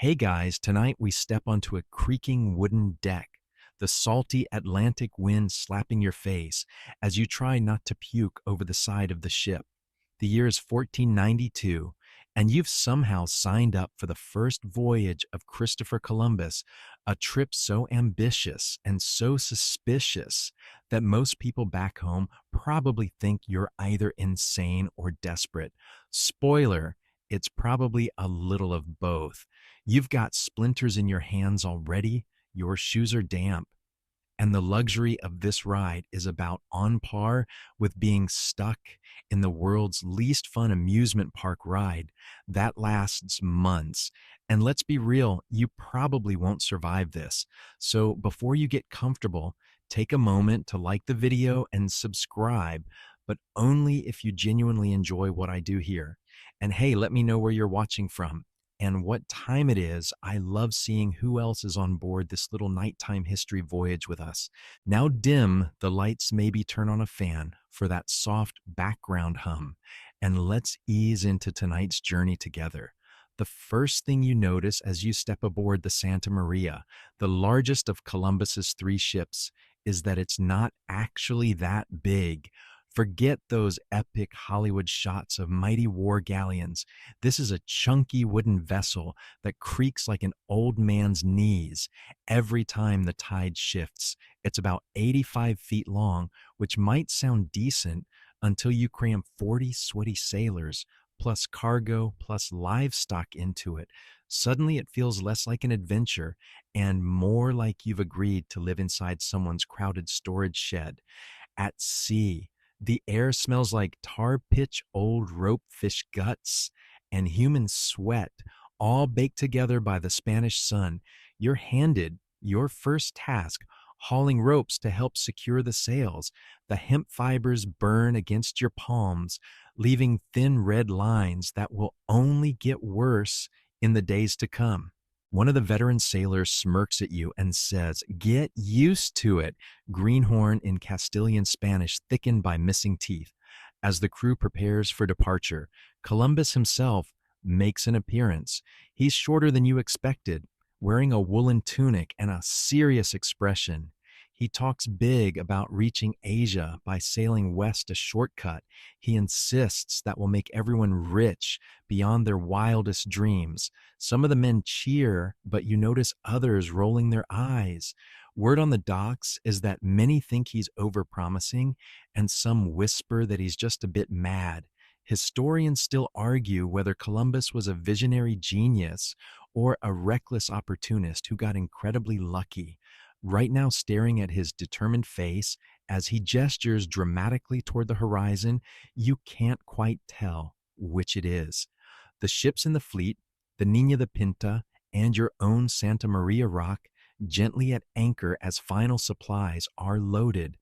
Hey guys, tonight we step onto a creaking wooden deck, the salty Atlantic wind slapping your face as you try not to puke over the side of the ship. The year is 1492, and you've somehow signed up for the first voyage of Christopher Columbus, a trip so ambitious and so suspicious that most people back home probably think you're either insane or desperate. Spoiler, it's probably a little of both. You've got splinters in your hands already, your shoes are damp, and the luxury of this ride is about on par with being stuck in the world's least fun amusement park ride that lasts months. And let's be real, you probably won't survive this. So before you get comfortable, take a moment to like the video and subscribe, but only if you genuinely enjoy what I do here. And hey, let me know where you're watching from and what time it is. I love seeing who else is on board this little nighttime history voyage with us. Now dim the lights, maybe turn on a fan for that soft background hum, and let's ease into tonight's journey together. The first thing you notice as you step aboard the Santa Maria, the largest of Columbus's three ships, is that it's not actually that big. Forget those epic Hollywood shots of mighty war galleons. This is a chunky wooden vessel that creaks like an old man's knees every time the tide shifts. It's about 85 feet long, which might sound decent until you cram 40 sweaty sailors, plus cargo, plus livestock into it. Suddenly it feels less like an adventure and more like you've agreed to live inside someone's crowded storage shed. At sea, the air smells like tar pitch, old rope fish guts, and human sweat, all baked together by the Spanish sun. You're handed your first task, hauling ropes to help secure the sails. The hemp fibers burn against your palms, leaving thin red lines that will only get worse in the days to come. One of the veteran sailors smirks at you and says, "Get used to it," greenhorn in Castilian Spanish thickened by missing teeth. As the crew prepares for departure, Columbus himself makes an appearance. He's shorter than you expected, wearing a woolen tunic and a serious expression. He talks big about reaching Asia by sailing west a shortcut he insists that will make everyone rich beyond their wildest dreams. Some of the men cheer, but you notice others rolling their eyes. Word on the docks is that many think he's overpromising, and some whisper that he's just a bit mad. Historians still argue whether Columbus was a visionary genius or a reckless opportunist who got incredibly lucky. Right now, staring at his determined face as he gestures dramatically toward the horizon, you can't quite tell which it is. The ships in the fleet, the Niña de Pinta, and your own Santa Maria rock gently at anchor as final supplies are loaded.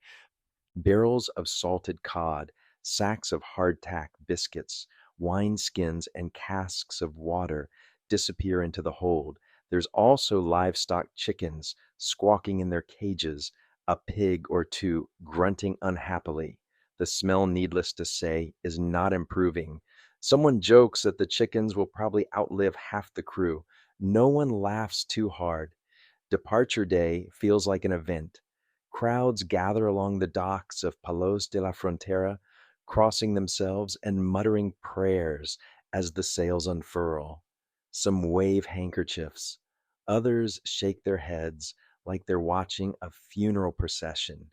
Barrels of salted cod, sacks of hardtack biscuits, wine skins, and casks of water disappear into the hold. There's also livestock chickens squawking in their cages, a pig or two grunting unhappily. The smell, needless to say, is not improving. Someone jokes that the chickens will probably outlive half the crew. No one laughs too hard. Departure day feels like an event. Crowds gather along the docks of Palos de la Frontera, crossing themselves and muttering prayers as the sails unfurl. Some wave handkerchiefs. Others shake their heads like they're watching a funeral procession.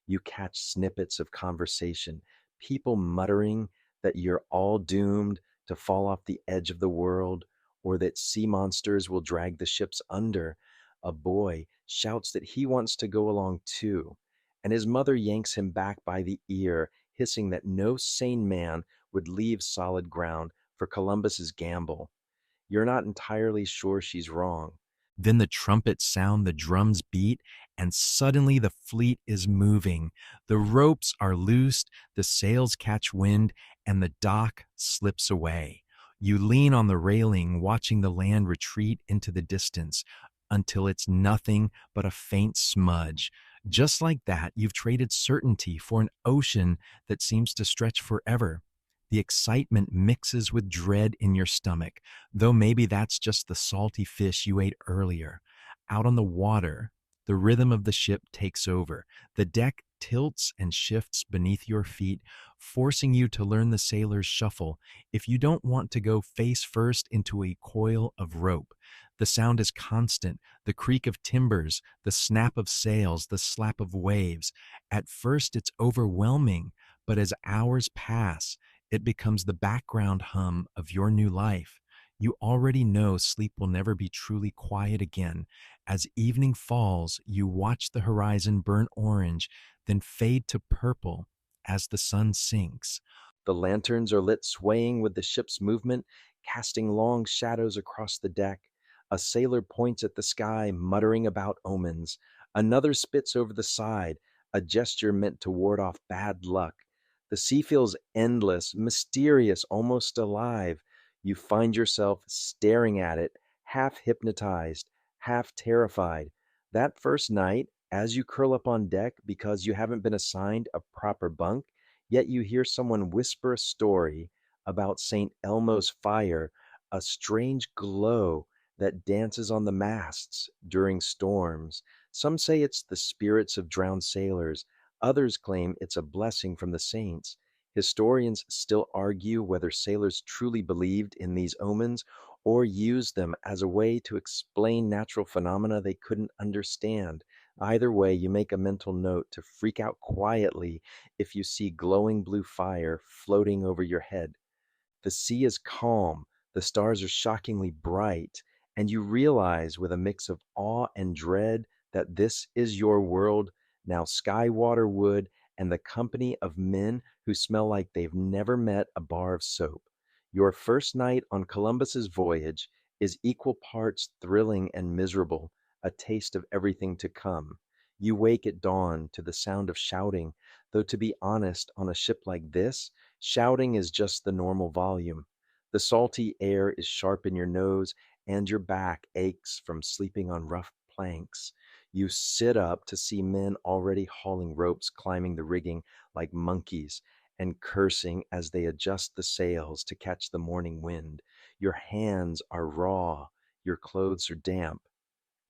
You catch snippets of conversation, people muttering that you're all doomed to fall off the edge of the world or that sea monsters will drag the ships under. A boy shouts that he wants to go along too, and his mother yanks him back by the ear, hissing that no sane man would leave solid ground for Columbus's gamble. You're not entirely sure she's wrong. Then the trumpets sound, the drums beat, and suddenly the fleet is moving. The ropes are loosed, the sails catch wind, and the dock slips away. You lean on the railing, watching the land retreat into the distance until it's nothing but a faint smudge. Just like that, you've traded certainty for an ocean that seems to stretch forever. The excitement mixes with dread in your stomach, though maybe that's just the salty fish you ate earlier. Out on the water, the rhythm of the ship takes over. The deck tilts and shifts beneath your feet, forcing you to learn the sailor's shuffle if you don't want to go face first into a coil of rope. The sound is constant, the creak of timbers, the snap of sails, the slap of waves. At first, it's overwhelming, but as hours pass, it becomes the background hum of your new life. You already know sleep will never be truly quiet again. As evening falls, you watch the horizon burn orange, then fade to purple as the sun sinks. The lanterns are lit swaying with the ship's movement, casting long shadows across the deck. A sailor points at the sky, muttering about omens. Another spits over the side, a gesture meant to ward off bad luck. The sea feels endless, mysterious, almost alive. You find yourself staring at it, half hypnotized, half terrified. That first night, as you curl up on deck because you haven't been assigned a proper bunk, yet you hear someone whisper a story about St. Elmo's fire, a strange glow that dances on the masts during storms. Some say it's the spirits of drowned sailors, others claim it's a blessing from the saints. Historians still argue whether sailors truly believed in these omens or used them as a way to explain natural phenomena they couldn't understand. Either way, you make a mental note to freak out quietly if you see glowing blue fire floating over your head. The sea is calm, the stars are shockingly bright, and you realize with a mix of awe and dread that this is your world, now sky, water, wood, and the company of men who smell like they've never met a bar of soap. Your first night on Columbus's voyage is equal parts thrilling and miserable, a taste of everything to come. You wake at dawn to the sound of shouting, though to be honest, on a ship like this, shouting is just the normal volume. The salty air is sharp in your nose, and your back aches from sleeping on rough planks. You sit up to see men already hauling ropes, climbing the rigging like monkeys, and cursing as they adjust the sails to catch the morning wind. Your hands are raw, your clothes are damp,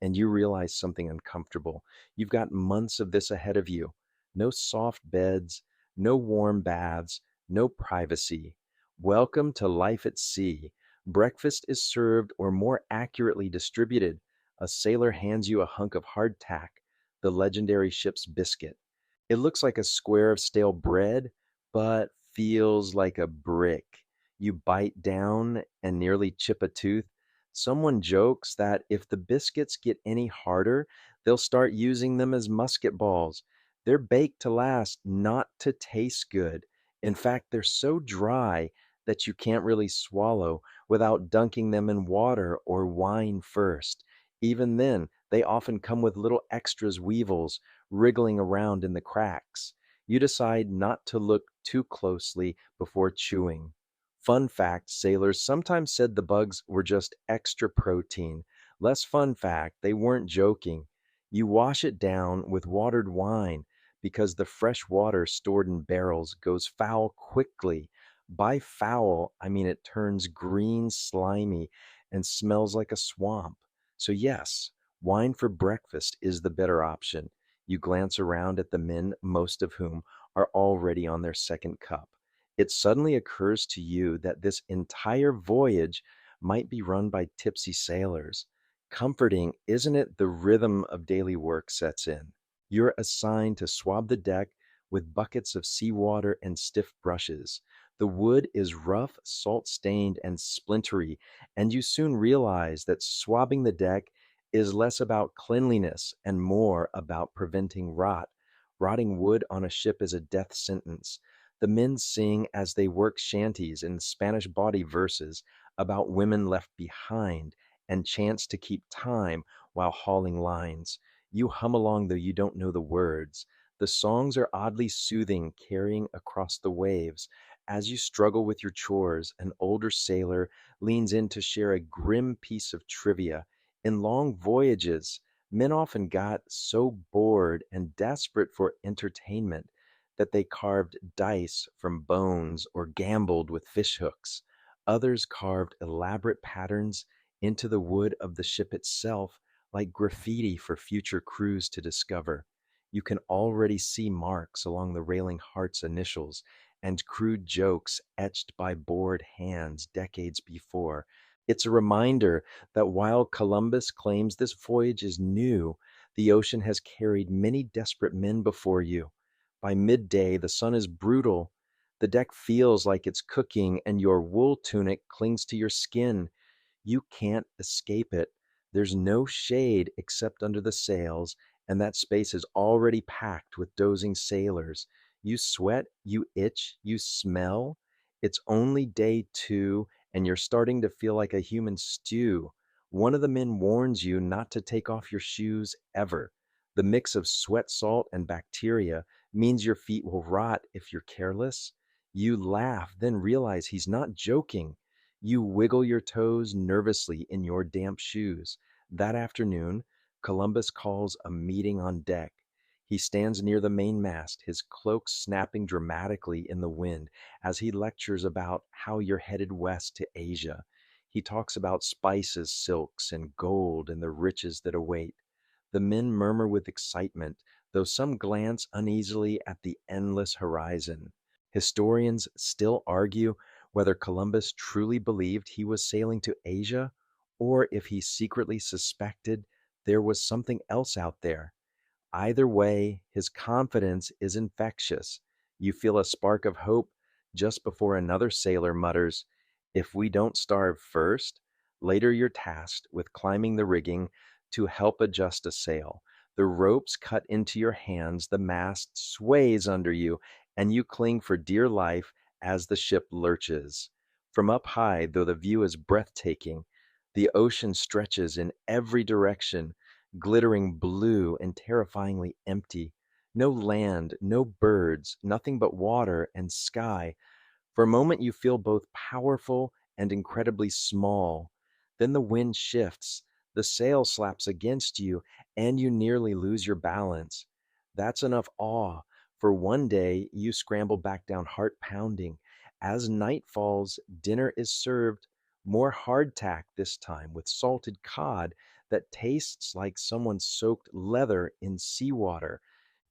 and you realize something uncomfortable. You've got months of this ahead of you. No soft beds, no warm baths, no privacy. Welcome to life at sea. Breakfast is served, or more accurately distributed. A sailor hands you a hunk of hardtack, the legendary ship's biscuit. It looks like a square of stale bread, but feels like a brick. You bite down and nearly chip a tooth. Someone jokes that if the biscuits get any harder, they'll start using them as musket balls. They're baked to last, not to taste good. In fact, they're so dry that you can't really swallow without dunking them in water or wine first. Even then, they often come with little extras, weevils wriggling around in the cracks. You decide not to look too closely before chewing. Fun fact, sailors sometimes said the bugs were just extra protein. Less fun fact, they weren't joking. You wash it down with watered wine because the fresh water stored in barrels goes foul quickly. By foul, I mean it turns green, slimy, and smells like a swamp. So, yes, wine for breakfast is the better option. You glance around at the men, most of whom are already on their second cup. It suddenly occurs to you that this entire voyage might be run by tipsy sailors. Comforting, isn't it? The rhythm of daily work sets in. You're assigned to swab the deck with buckets of seawater and stiff brushes. The wood is rough, salt stained, and splintery, and you soon realize that swabbing the deck is less about cleanliness and more about preventing rot. Rotting wood on a ship is a death sentence. The men sing as they work shanties in Spanish bawdy verses about women left behind and chants to keep time while hauling lines. You hum along though you don't know the words. The songs are oddly soothing, carrying across the waves. As you struggle with your chores, an older sailor leans in to share a grim piece of trivia. In long voyages, men often got so bored and desperate for entertainment that they carved dice from bones or gambled with fish hooks. Others carved elaborate patterns into the wood of the ship itself, like graffiti for future crews to discover. You can already see marks along the Railing Heart's initials and crude jokes etched by bored hands decades before. It's a reminder that while Columbus claims this voyage is new, the ocean has carried many desperate men before you. By midday, the sun is brutal. The deck feels like it's cooking, and your wool tunic clings to your skin. You can't escape it. There's no shade except under the sails, and that space is already packed with dozing sailors. You sweat, you itch, you smell. It's only day two, and you're starting to feel like a human stew. One of the men warns you not to take off your shoes ever. The mix of sweat, salt, and bacteria means your feet will rot if you're careless. You laugh, then realize he's not joking. You wiggle your toes nervously in your damp shoes. That afternoon, Columbus calls a meeting on deck. He stands near the mainmast, his cloak snapping dramatically in the wind as he lectures about how you're headed west to Asia. He talks about spices, silks, and gold and the riches that await. The men murmur with excitement, though some glance uneasily at the endless horizon. Historians still argue whether Columbus truly believed he was sailing to Asia or if he secretly suspected there was something else out there. Either way, his confidence is infectious. You feel a spark of hope just before another sailor mutters, "If we don't starve first." Later, you're tasked with climbing the rigging to help adjust a sail. The ropes cut into your hands, the mast sways under you, and you cling for dear life as the ship lurches. From up high, though the view is breathtaking, the ocean stretches in every direction, glittering blue and terrifyingly empty. No land, no birds, nothing but water and sky. For a moment, you feel both powerful and incredibly small. Then the wind shifts, the sail slaps against you, and you nearly lose your balance. That's enough awe. For one day, you scramble back down, heart pounding. As night falls, dinner is served, more hardtack this time, with salted cod that tastes like someone soaked leather in seawater.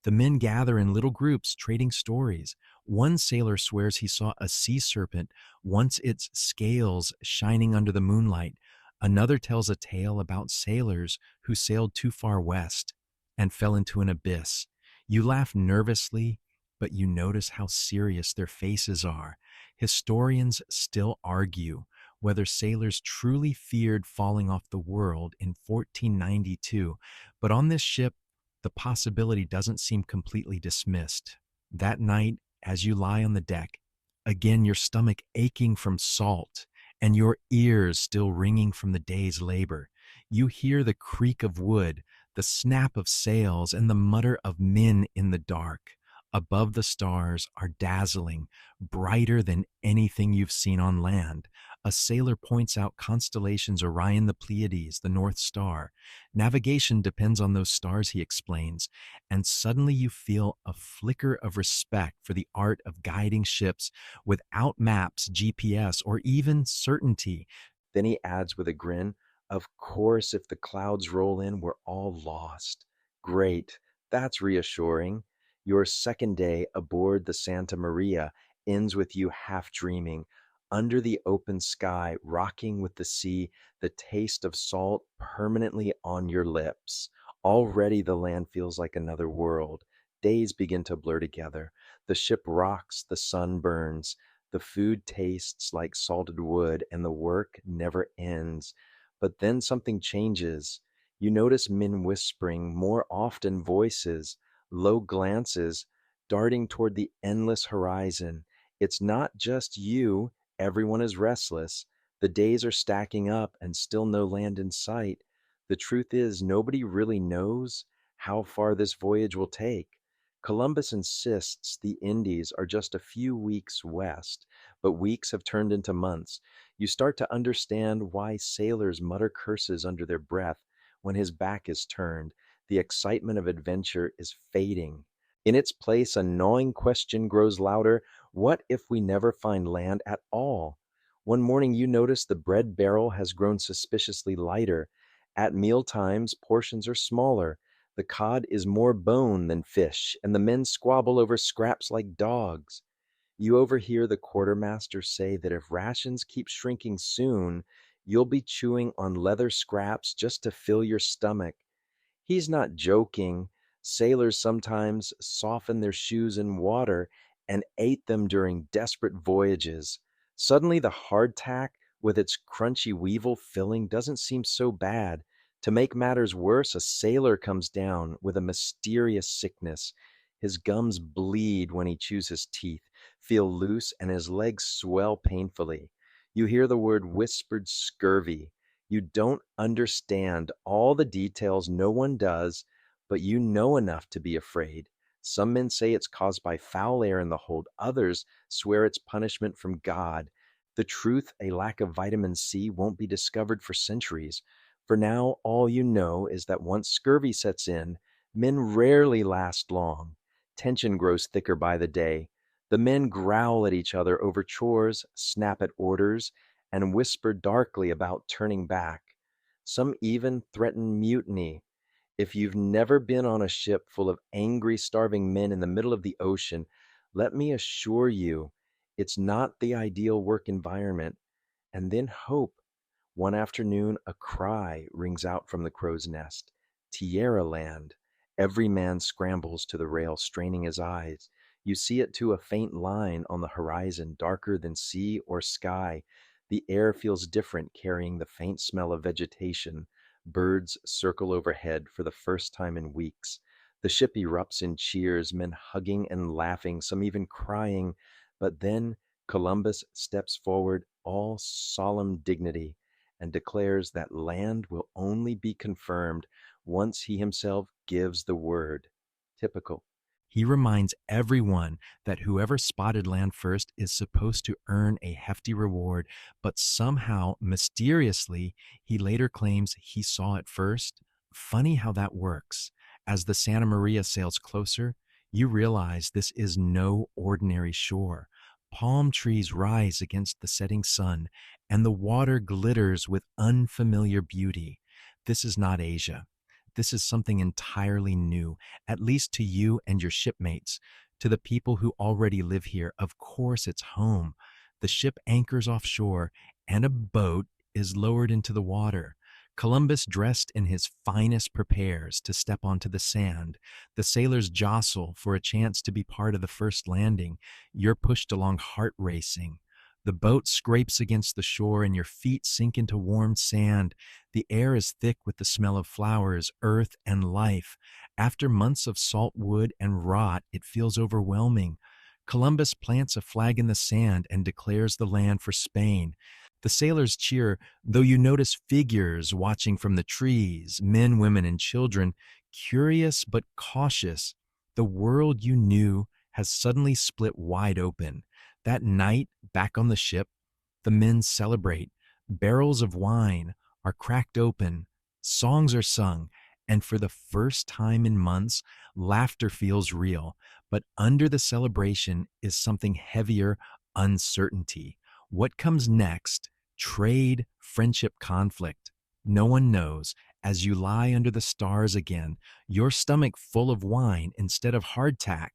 The men gather in little groups, trading stories. One sailor swears he saw a sea serpent, once its scales shining under the moonlight. Another tells a tale about sailors who sailed too far west and fell into an abyss. You laugh nervously, but you notice how serious their faces are. Historians still argue whether sailors truly feared falling off the world in 1492, but on this ship, the possibility doesn't seem completely dismissed. That night, as you lie on the deck, again your stomach aching from salt and your ears still ringing from the day's labor, you hear the creak of wood, the snap of sails, and the mutter of men in the dark. Above, the stars are dazzling, brighter than anything you've seen on land. A sailor points out constellations: Orion, the Pleiades, the North Star. Navigation depends on those stars, he explains, and suddenly you feel a flicker of respect for the art of guiding ships without maps, GPS, or even certainty. Then he adds with a grin, "Of course, if the clouds roll in, we're all lost." Great. That's reassuring. Your second day aboard the Santa Maria ends with you half dreaming, under the open sky, rocking with the sea, the taste of salt permanently on your lips. Already the land feels like another world. Days begin to blur together. The ship rocks, the sun burns, the food tastes like salted wood, and the work never ends. But then something changes. You notice men whispering, more often voices, low glances, darting toward the endless horizon. It's not just you. Everyone is restless. The days are stacking up and still no land in sight. The truth is, nobody really knows how far this voyage will take. Columbus insists the Indies are just a few weeks west, but weeks have turned into months. You start to understand why sailors mutter curses under their breath when his back is turned. The excitement of adventure is fading. In its place, a gnawing question grows louder. What if we never find land at all? One morning, you notice the bread barrel has grown suspiciously lighter. At meal times, portions are smaller. The cod is more bone than fish, and the men squabble over scraps like dogs. You overhear the quartermaster say that if rations keep shrinking soon, you'll be chewing on leather scraps just to fill your stomach. He's not joking. Sailors sometimes softened their shoes in water and ate them during desperate voyages. Suddenly, the hardtack with its crunchy weevil filling doesn't seem so bad. To make matters worse, a sailor comes down with a mysterious sickness. His gums bleed when he chews his teeth, feel loose, and his legs swell painfully. You hear the word whispered scurvy. You don't understand all the details, no one does, but you know enough to be afraid. Some men say it's caused by foul air in the hold, others swear it's punishment from God. The truth, a lack of vitamin C, won't be discovered for centuries. For now, all you know is that once scurvy sets in, men rarely last long. Tension grows thicker by the day. The men growl at each other over chores, snap at orders, and whisper darkly about turning back. Some even threaten mutiny. If you've never been on a ship full of angry, starving men in the middle of the ocean, let me assure you, it's not the ideal work environment. And then hope. One afternoon, a cry rings out from the crow's nest. Tierra land. Every man scrambles to the rail, straining his eyes. You see it too, a faint line on the horizon, darker than sea or sky. The air feels different, carrying the faint smell of vegetation. Birds circle overhead for the first time in weeks. The ship erupts in cheers, men hugging and laughing, some even crying. But then Columbus steps forward, all solemn dignity, and declares that land will only be confirmed once he himself gives the word. Typical. He reminds everyone that whoever spotted land first is supposed to earn a hefty reward, but somehow, mysteriously, he later claims he saw it first. Funny how that works. As the Santa Maria sails closer, you realize this is no ordinary shore. Palm trees rise against the setting sun, and the water glitters with unfamiliar beauty. This is not Asia. This is something entirely new, at least to you and your shipmates. To the people who already live here, of course it's home. The ship anchors offshore, and a boat is lowered into the water. Columbus, dressed in his finest, prepares to step onto the sand. The sailors jostle for a chance to be part of the first landing. You're pushed along, heart racing. The boat scrapes against the shore, and your feet sink into warm sand. The air is thick with the smell of flowers, earth, and life. After months of salt wood and rot, it feels overwhelming. Columbus plants a flag in the sand and declares the land for Spain. The sailors cheer, though you notice figures watching from the trees, men, women, and children, curious but cautious. The world you knew has suddenly split wide open. That night, back on the ship, the men celebrate. Barrels of wine are cracked open, songs are sung, and for the first time in months, laughter feels real. But under the celebration is something heavier: uncertainty. What comes next? Trade, friendship, conflict. No one knows. As you lie under the stars again, your stomach full of wine instead of hardtack,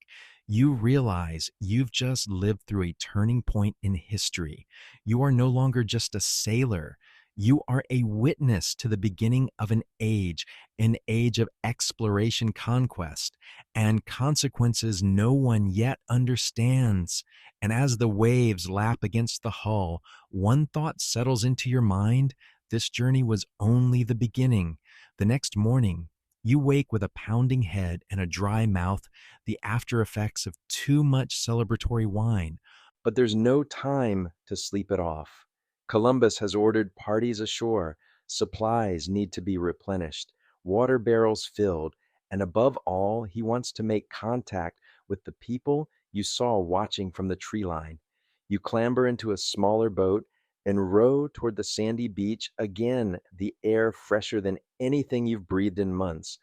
you realize you've just lived through a turning point in history. You are no longer just a sailor. You are a witness to the beginning of an age of exploration, conquest, and consequences no one yet understands. And as the waves lap against the hull, one thought settles into your mind: this journey was only the beginning. The next morning, you wake with a pounding head and a dry mouth, the after effects of too much celebratory wine. But there's no time to sleep it off. Columbus has ordered parties ashore, supplies need to be replenished, water barrels filled, and above all, he wants to make contact with the people you saw watching from the tree line. You clamber into a smaller boat and row toward the sandy beach, again, the air fresher than anything you've breathed in months.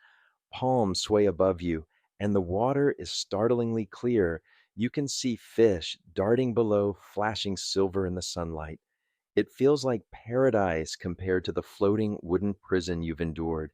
Palms sway above you, and the water is startlingly clear. You can see fish darting below, flashing silver in the sunlight. It feels like paradise compared to the floating wooden prison you've endured.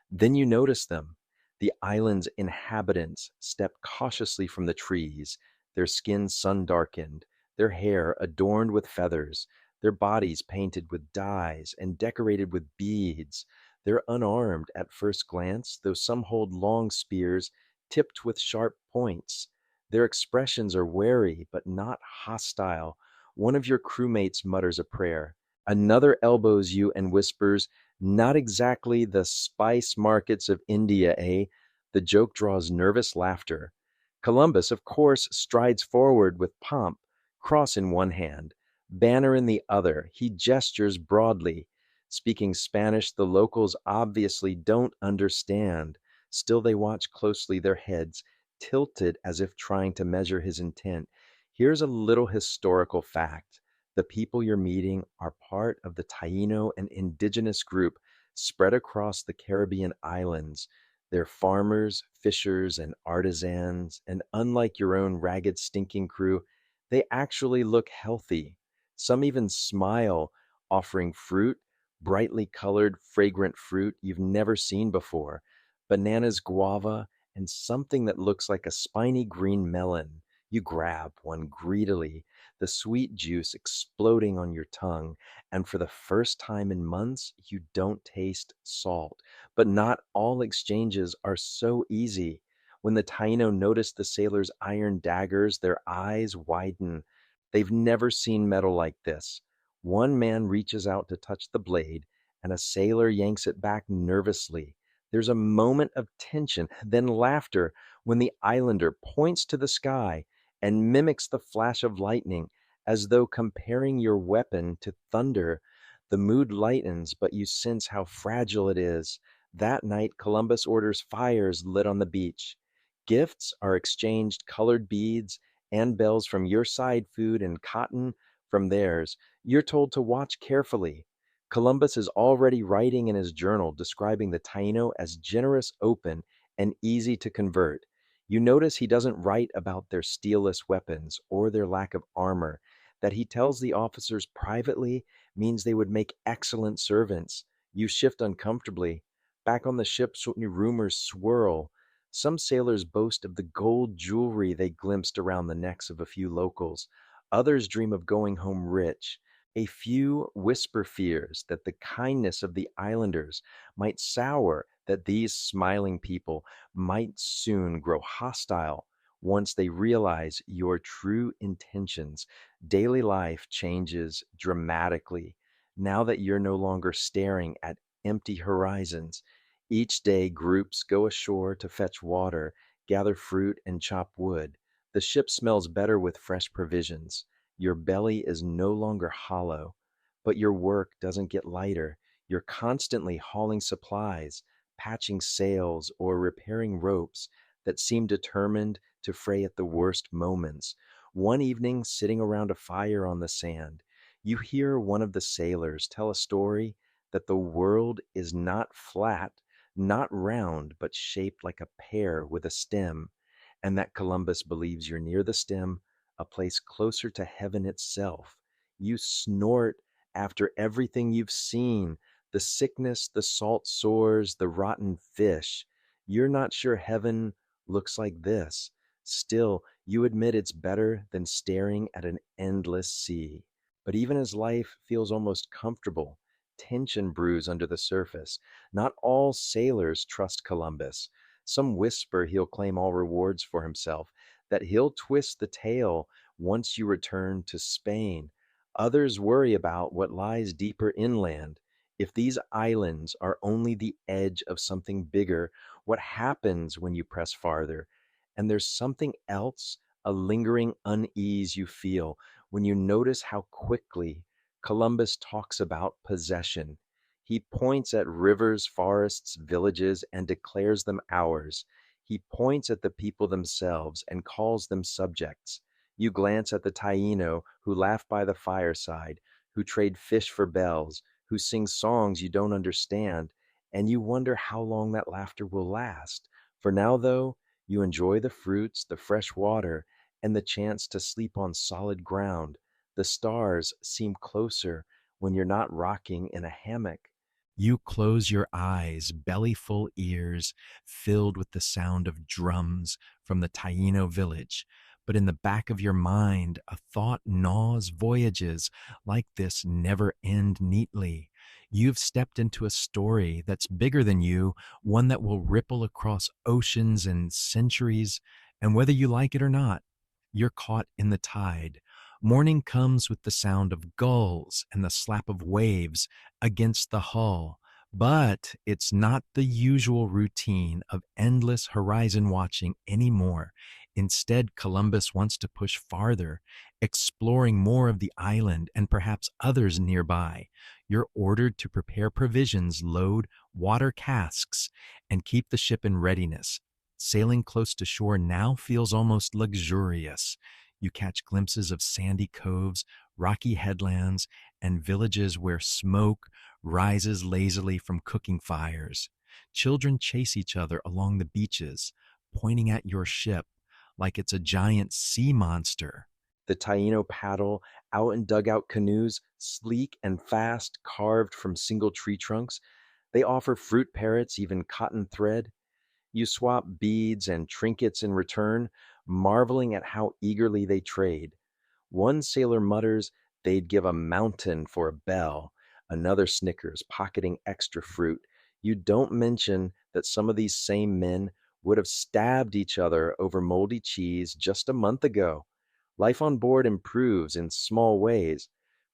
Then you notice them. The island's inhabitants step cautiously from the trees, their skin sun darkened, their hair adorned with feathers, their bodies painted with dyes and decorated with beads. They're unarmed at first glance, though some hold long spears tipped with sharp points. Their expressions are wary but not hostile. One of your crewmates mutters a prayer. Another elbows you and whispers, "Not exactly the spice markets of India, eh?" The joke draws nervous laughter. Columbus, of course, strides forward with pomp, cross in one hand, banner in the other. He gestures broadly. Speaking Spanish, the locals obviously don't understand. Still, they watch closely, their heads tilted as if trying to measure his intent. Here's a little historical fact. The people you're meeting are part of the Taino, an indigenous group spread across the Caribbean islands. They're farmers, fishers, and artisans, and unlike your own ragged, stinking crew, they actually look healthy. Some even smile, offering fruit, brightly colored, fragrant fruit you've never seen before, bananas, guava, and something that looks like a spiny green melon. You grab one greedily, the sweet juice exploding on your tongue, and for the first time in months, you don't taste salt. But not all exchanges are so easy. When the Taino notice the sailors' iron daggers, their eyes widen. They've never seen metal like this. One man reaches out to touch the blade, and a sailor yanks it back nervously. There's a moment of tension, then laughter when the islander points to the sky and mimics the flash of lightning as though comparing your weapon to thunder. The mood lightens, but you sense how fragile it is. That night, Columbus orders fires lit on the beach. Gifts are exchanged, colored beads and bells from your side, food and cotton from theirs. You're told to watch carefully. Columbus is already writing in his journal describing the Taino as generous, open, and easy to convert. You notice he doesn't write about their steelless weapons or their lack of armor. That he tells the officers privately means they would make excellent servants. You shift uncomfortably. Back on the ship, rumors swirl. Some sailors boast of the gold jewelry they glimpsed around the necks of a few locals. Others dream of going home rich. A few whisper fears that the kindness of the islanders might sour, that these smiling people might soon grow hostile once they realize your true intentions. Daily life changes dramatically now that you're no longer staring at empty horizons. Each day, groups go ashore to fetch water, gather fruit, and chop wood. The ship smells better with fresh provisions. Your belly is no longer hollow, but your work doesn't get lighter. You're constantly hauling supplies, patching sails, or repairing ropes that seem determined to fray at the worst moments. One evening, sitting around a fire on the sand, you hear one of the sailors tell a story that the world is not flat, not round, but shaped like a pear with a stem, and that Columbus believes you're near the stem, a place closer to heaven itself. You snort after everything you've seen, the sickness, the salt sores, the rotten fish. You're not sure heaven looks like this. Still, you admit it's better than staring at an endless sea. But even as life feels almost comfortable, tension brews under the surface. Not all sailors trust Columbus. Some whisper he'll claim all rewards for himself, that he'll twist the tale once you return to Spain. Others worry about what lies deeper inland. If these islands are only the edge of something bigger, what happens when you press farther? And there's something else, a lingering unease you feel when you notice how quickly Columbus talks about possession. He points at rivers, forests, villages, and declares them ours. He points at the people themselves and calls them subjects. You glance at the Taino who laugh by the fireside, who trade fish for bells, who sing songs you don't understand, and you wonder how long that laughter will last. For now, though, You enjoy the fruits, the fresh water, and the chance to sleep on solid ground. The stars seem closer when you're not rocking in a hammock. You close your eyes, bellyful ears filled with the sound of drums from the Taino village. But in the back of your mind, a thought gnaws voyages like this never end neatly. You've stepped into a story that's bigger than you, one that will ripple across oceans and centuries. And whether you like it or not, you're caught in the tide. Morning comes with the sound of gulls and the slap of waves against the hull. But it's not the usual routine of endless horizon watching anymore. Instead, Columbus wants to push farther, exploring more of the island and perhaps others nearby. You're ordered to prepare provisions, load water casks, and keep the ship in readiness. Sailing close to shore now feels almost luxurious. You catch glimpses of sandy coves, rocky headlands, and villages where smoke rises lazily from cooking fires. Children chase each other along the beaches, pointing at your ship like it's a giant sea monster. The Taino paddle out in dugout canoes, sleek and fast, carved from single tree trunks. They offer fruit parrots, even cotton thread. You swap beads and trinkets in return, marveling at how eagerly they trade. One sailor mutters they'd give a mountain for a bell. Another snickers, pocketing extra fruit. You don't mention that some of these same men would have stabbed each other over moldy cheese just a month ago. Life on board improves in small ways.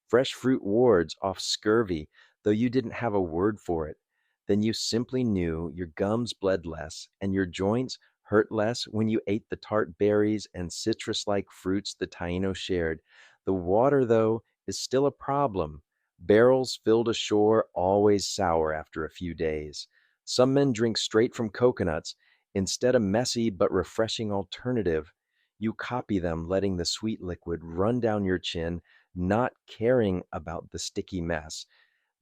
Fresh fruit wards off scurvy, though you didn't have a word for it. Then you simply knew your gums bled less and your joints hurt less when you ate the tart berries and citrus like fruits the Taino shared. The water, though, is still a problem. Barrels filled ashore always sour after a few days. Some men drink straight from coconuts instead a messy but refreshing alternative. You copy them, letting the sweet liquid run down your chin, not caring about the sticky mess.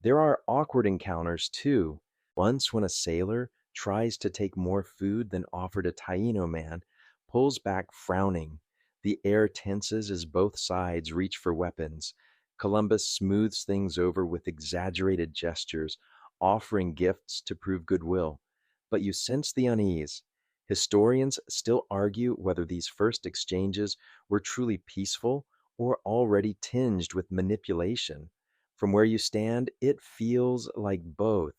There are awkward encounters, too. Once, when a sailor tries to take more food than offered a Taino man, pulls back frowning. The air tenses as both sides reach for weapons. Columbus smooths things over with exaggerated gestures, offering gifts to prove goodwill. But you sense the unease. Historians still argue whether these first exchanges were truly peaceful or already tinged with manipulation. From where you stand, it feels like both.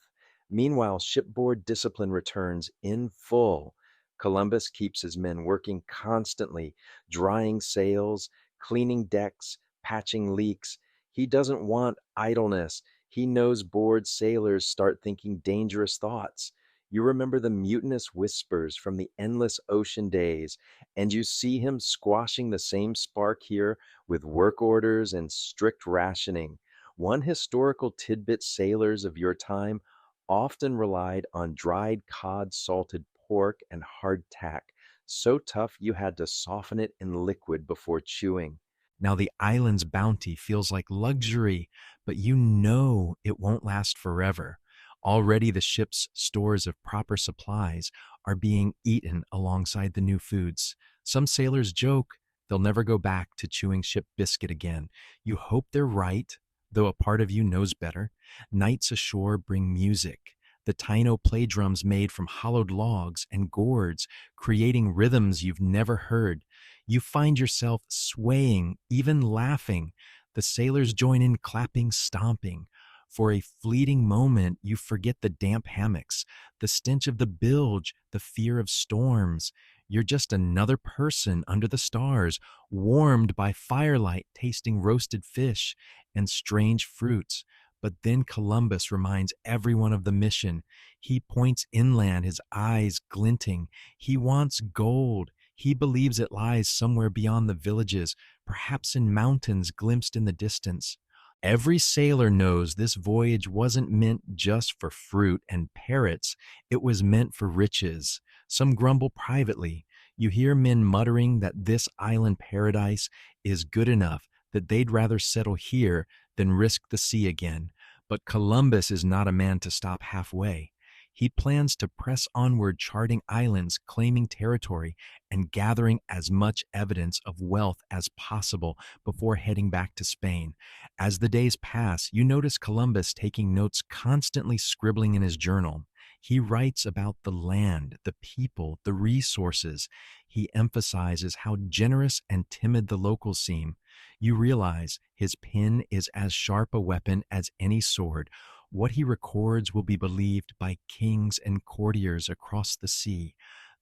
Meanwhile, shipboard discipline returns in full. Columbus keeps his men working constantly, drying sails, cleaning decks, patching leaks. He doesn't want idleness. He knows bored sailors start thinking dangerous thoughts. You remember the mutinous whispers from the endless ocean days, and you see him squashing the same spark here with work orders and strict rationing. One historical tidbit: sailors of your time often relied on dried cod, salted pork, and hardtack, so tough you had to soften it in liquid before chewing. Now the island's bounty feels like luxury, but you know it won't last forever. Already the ship's stores of proper supplies are being eaten alongside the new foods. Some sailors joke they'll never go back to chewing ship biscuit again. You hope they're right, though a part of you knows better. Nights ashore bring music. The Taino play drums made from hollowed logs and gourds, creating rhythms you've never heard. You find yourself swaying, even laughing. The sailors join in clapping, stomping. For a fleeting moment, you forget the damp hammocks, the stench of the bilge, the fear of storms. You're just another person under the stars, warmed by firelight, tasting roasted fish and strange fruits. But then Columbus reminds everyone of the mission. He points inland, his eyes glinting. He wants gold. He believes it lies somewhere beyond the villages, perhaps in mountains glimpsed in the distance. Every sailor knows this voyage wasn't meant just for fruit and parrots, it was meant for riches. Some grumble privately. You hear men muttering that this island paradise is good enough, that they'd rather settle here than risk the sea again. But Columbus is not a man to stop halfway. He plans to press onward, charting islands, claiming territory, and gathering as much evidence of wealth as possible before heading back to Spain. As the days pass, you notice Columbus taking notes, constantly scribbling in his journal. He writes about the land, the people, the resources. He emphasizes how generous and timid the locals seem. You realize his pen is as sharp a weapon as any sword. What he records will be believed by kings and courtiers across the sea.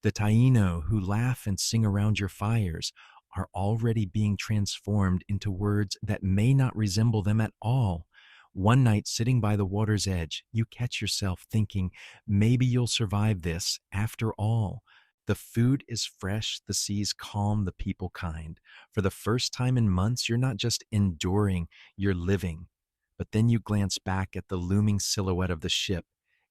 The Taino who laugh and sing around your fires are already being transformed into words that may not resemble them at all. One night, sitting by the water's edge, you catch yourself thinking, maybe you'll survive this after all. The food is fresh, the sea's calm, the people kind. For the first time in months, you're not just enduring, you're living. But then you glance back at the looming silhouette of the ship,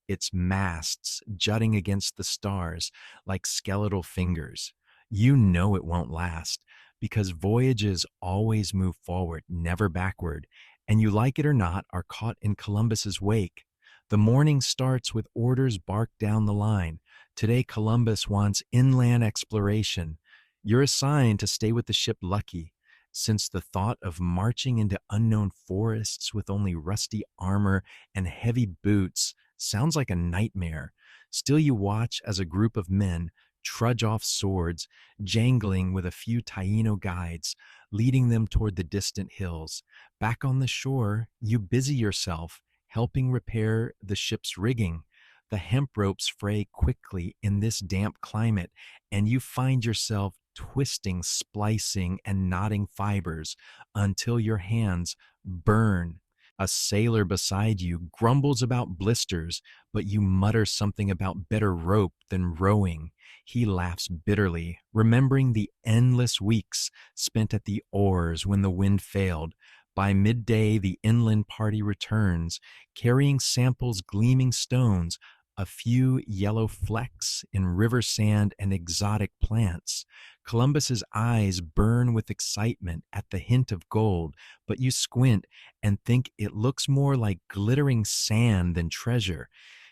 its masts jutting against the stars like skeletal fingers. You know it won't last because voyages always move forward, never backward, and you like it or not, are caught in Columbus's wake. The morning starts with orders barked down the line. Today, Columbus wants inland exploration. You're assigned to stay with the ship Lucky, since the thought of marching into unknown forests with only rusty armor and heavy boots sounds like a nightmare. Still, you watch as a group of men trudge off swords, jangling with a few Taino guides, leading them toward the distant hills. Back on the shore, you busy yourself helping repair the ship's rigging. The hemp ropes fray quickly in this damp climate, and you find yourself twisting, splicing, and knotting fibers until your hands burn. A sailor beside you grumbles about blisters, but you mutter something about better rope than rowing. He laughs bitterly, remembering the endless weeks spent at the oars when the wind failed. By midday, the inland party returns, carrying samples, gleaming stones, a few yellow flecks in river sand, and exotic plants. Columbus's eyes burn with excitement at the hint of gold, but you squint and think it looks more like glittering sand than treasure.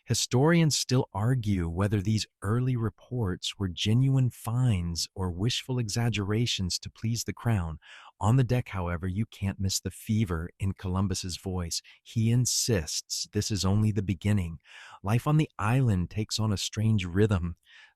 Historians still argue whether these early reports were genuine finds or wishful exaggerations to please the crown. On the deck, however, you can't miss the fever in Columbus's voice. He insists this is only the beginning. Life on the island takes on a strange rhythm.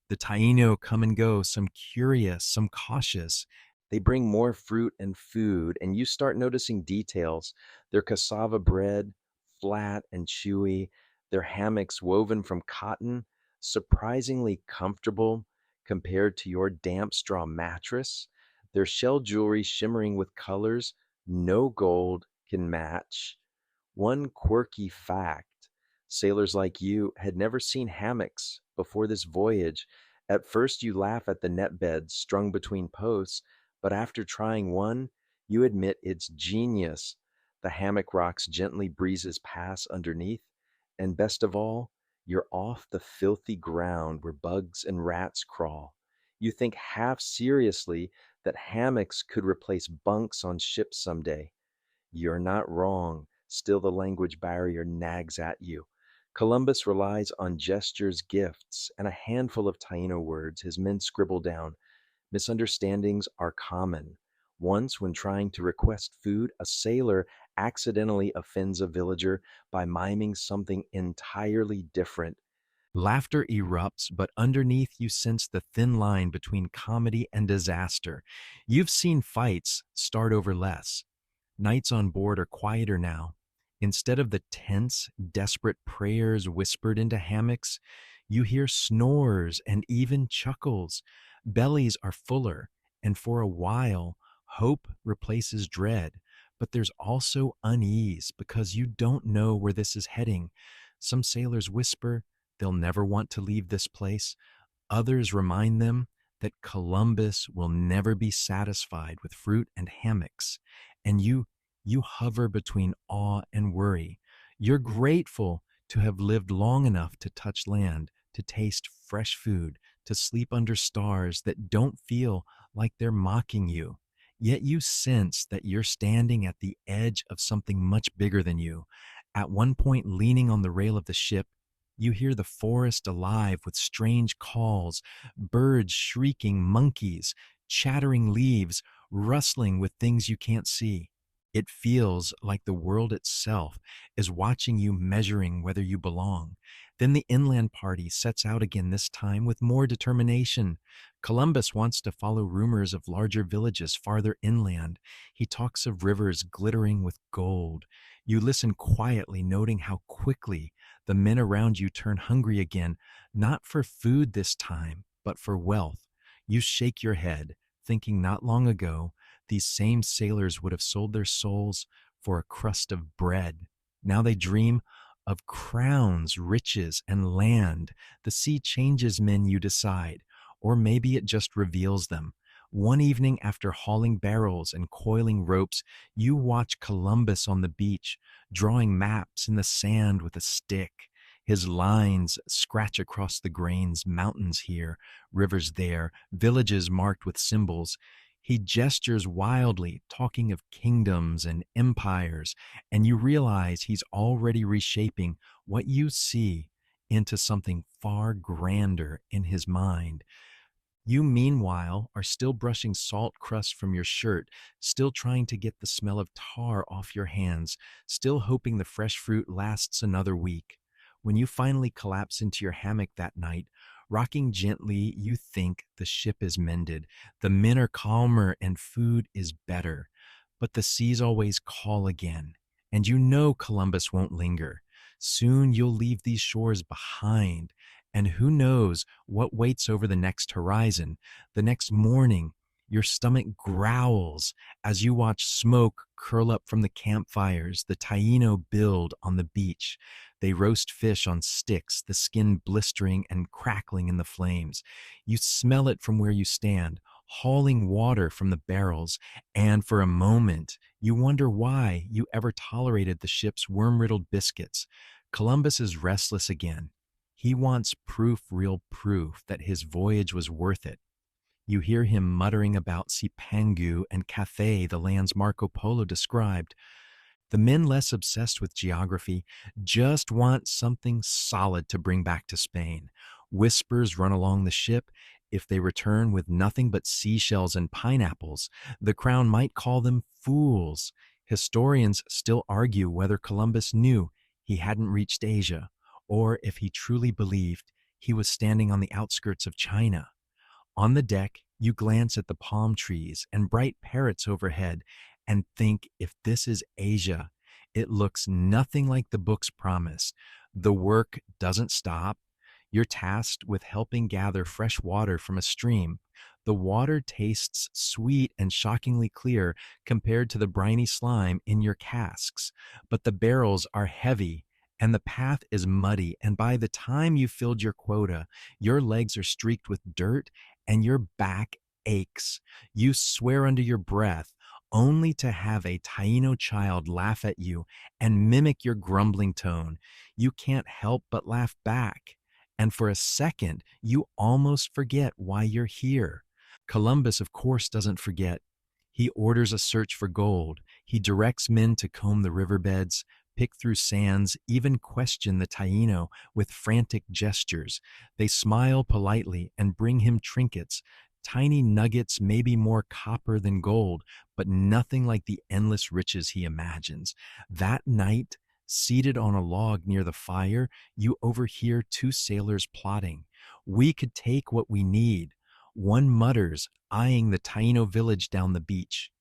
The Taino come and go, some curious, some cautious. They bring more fruit and food, and you start noticing details. Their cassava bread, flat and chewy, their hammocks woven from cotton, surprisingly comfortable compared to your damp straw mattress, their shell jewelry shimmering with colors no gold can match. One quirky fact: sailors like you had never seen hammocks before this voyage. At first, you laugh at the net beds strung between posts, but after trying one, you admit it's genius. The hammock rocks gently, breezes pass underneath, and best of all, you're off the filthy ground where bugs and rats crawl. You think half seriously that hammocks could replace bunks on ships someday. You're not wrong. Still, the language barrier nags at you. Columbus relies on gestures, gifts, and a handful of Taino words his men scribble down. Misunderstandings are common. Once, when trying to request food, a sailor accidentally offends a villager by miming something entirely different. Laughter erupts, but underneath you sense the thin line between comedy and disaster. You've seen fights start over less. Nights on board are quieter now. Instead of the tense, desperate prayers whispered into hammocks, you hear snores and even chuckles. Bellies are fuller, and for a while, hope replaces dread. But there's also unease because you don't know where this is heading. Some sailors whisper they'll never want to leave this place. Others remind them that Columbus will never be satisfied with fruit and hammocks, and you hover between awe and worry. You're grateful to have lived long enough to touch land, to taste fresh food, to sleep under stars that don't feel like they're mocking you. Yet you sense that you're standing at the edge of something much bigger than you. At one point, leaning on the rail of the ship, You hear the forest alive with strange calls, birds shrieking, monkeys, chattering leaves, rustling with things you can't see. It feels like the world itself is watching you, measuring whether you belong. Then the inland party sets out again, this time with more determination. Columbus wants to follow rumors of larger villages farther inland. He talks of rivers glittering with gold. You listen quietly, noting how quickly the men around you turn hungry again, not for food this time, but for wealth. You shake your head, thinking not long ago these same sailors would have sold their souls for a crust of bread. Now they dream of crowns, riches, and land. The sea changes men, you decide, or maybe it just reveals them. One evening, after hauling barrels and coiling ropes, you watch Columbus on the beach, drawing maps in the sand with a stick. His lines scratch across the grains, mountains here, rivers there, villages marked with symbols. He gestures wildly, talking of kingdoms and empires, and you realize he's already reshaping what you see into something far grander in his mind. You, meanwhile, are still brushing salt crust from your shirt, still trying to get the smell of tar off your hands, still hoping the fresh fruit lasts another week. When you finally collapse into your hammock that night, rocking gently, you think the ship is mended, the men are calmer, and food is better. But the seas always call again, and you know Columbus won't linger. Soon you'll leave these shores behind, and who knows what waits over the next horizon. The next morning, your stomach growls as you watch smoke curl up from the campfires, the Taino build on the beach. They roast fish on sticks, the skin blistering and crackling in the flames. You smell it from where you stand, hauling water from the barrels, and for a moment, you wonder why you ever tolerated the ship's worm-riddled biscuits. Columbus is restless again. He wants proof, real proof, that his voyage was worth it. You hear him muttering about Cipangu and Cathay, the lands Marco Polo described. The men less obsessed with geography just want something solid to bring back to Spain. Whispers run along the ship. If they return with nothing but seashells and pineapples, the crown might call them fools. Historians still argue whether Columbus knew he hadn't reached Asia, or if he truly believed he was standing on the outskirts of China. On the deck, you glance at the palm trees and bright parrots overhead and think, if this is Asia, it looks nothing like the books promise. The work doesn't stop. You're tasked with helping gather fresh water from a stream. The water tastes sweet and shockingly clear compared to the briny slime in your casks, but the barrels are heavy and the path is muddy, and by the time you filled your quota, your legs are streaked with dirt and your back aches. You swear under your breath, only to have a Taino child laugh at you and mimic your grumbling tone. You can't help but laugh back, and for a second, you almost forget why you're here. Columbus, of course, doesn't forget. He orders a search for gold. He directs men to comb the riverbeds, pick through sands, even question the Taino with frantic gestures. They smile politely and bring him trinkets, tiny nuggets, maybe more copper than gold, but nothing like the endless riches he imagines. That night, seated on a log near the fire, you overhear two sailors plotting. We could take what we need. One mutters, eyeing the Taino village down the beach.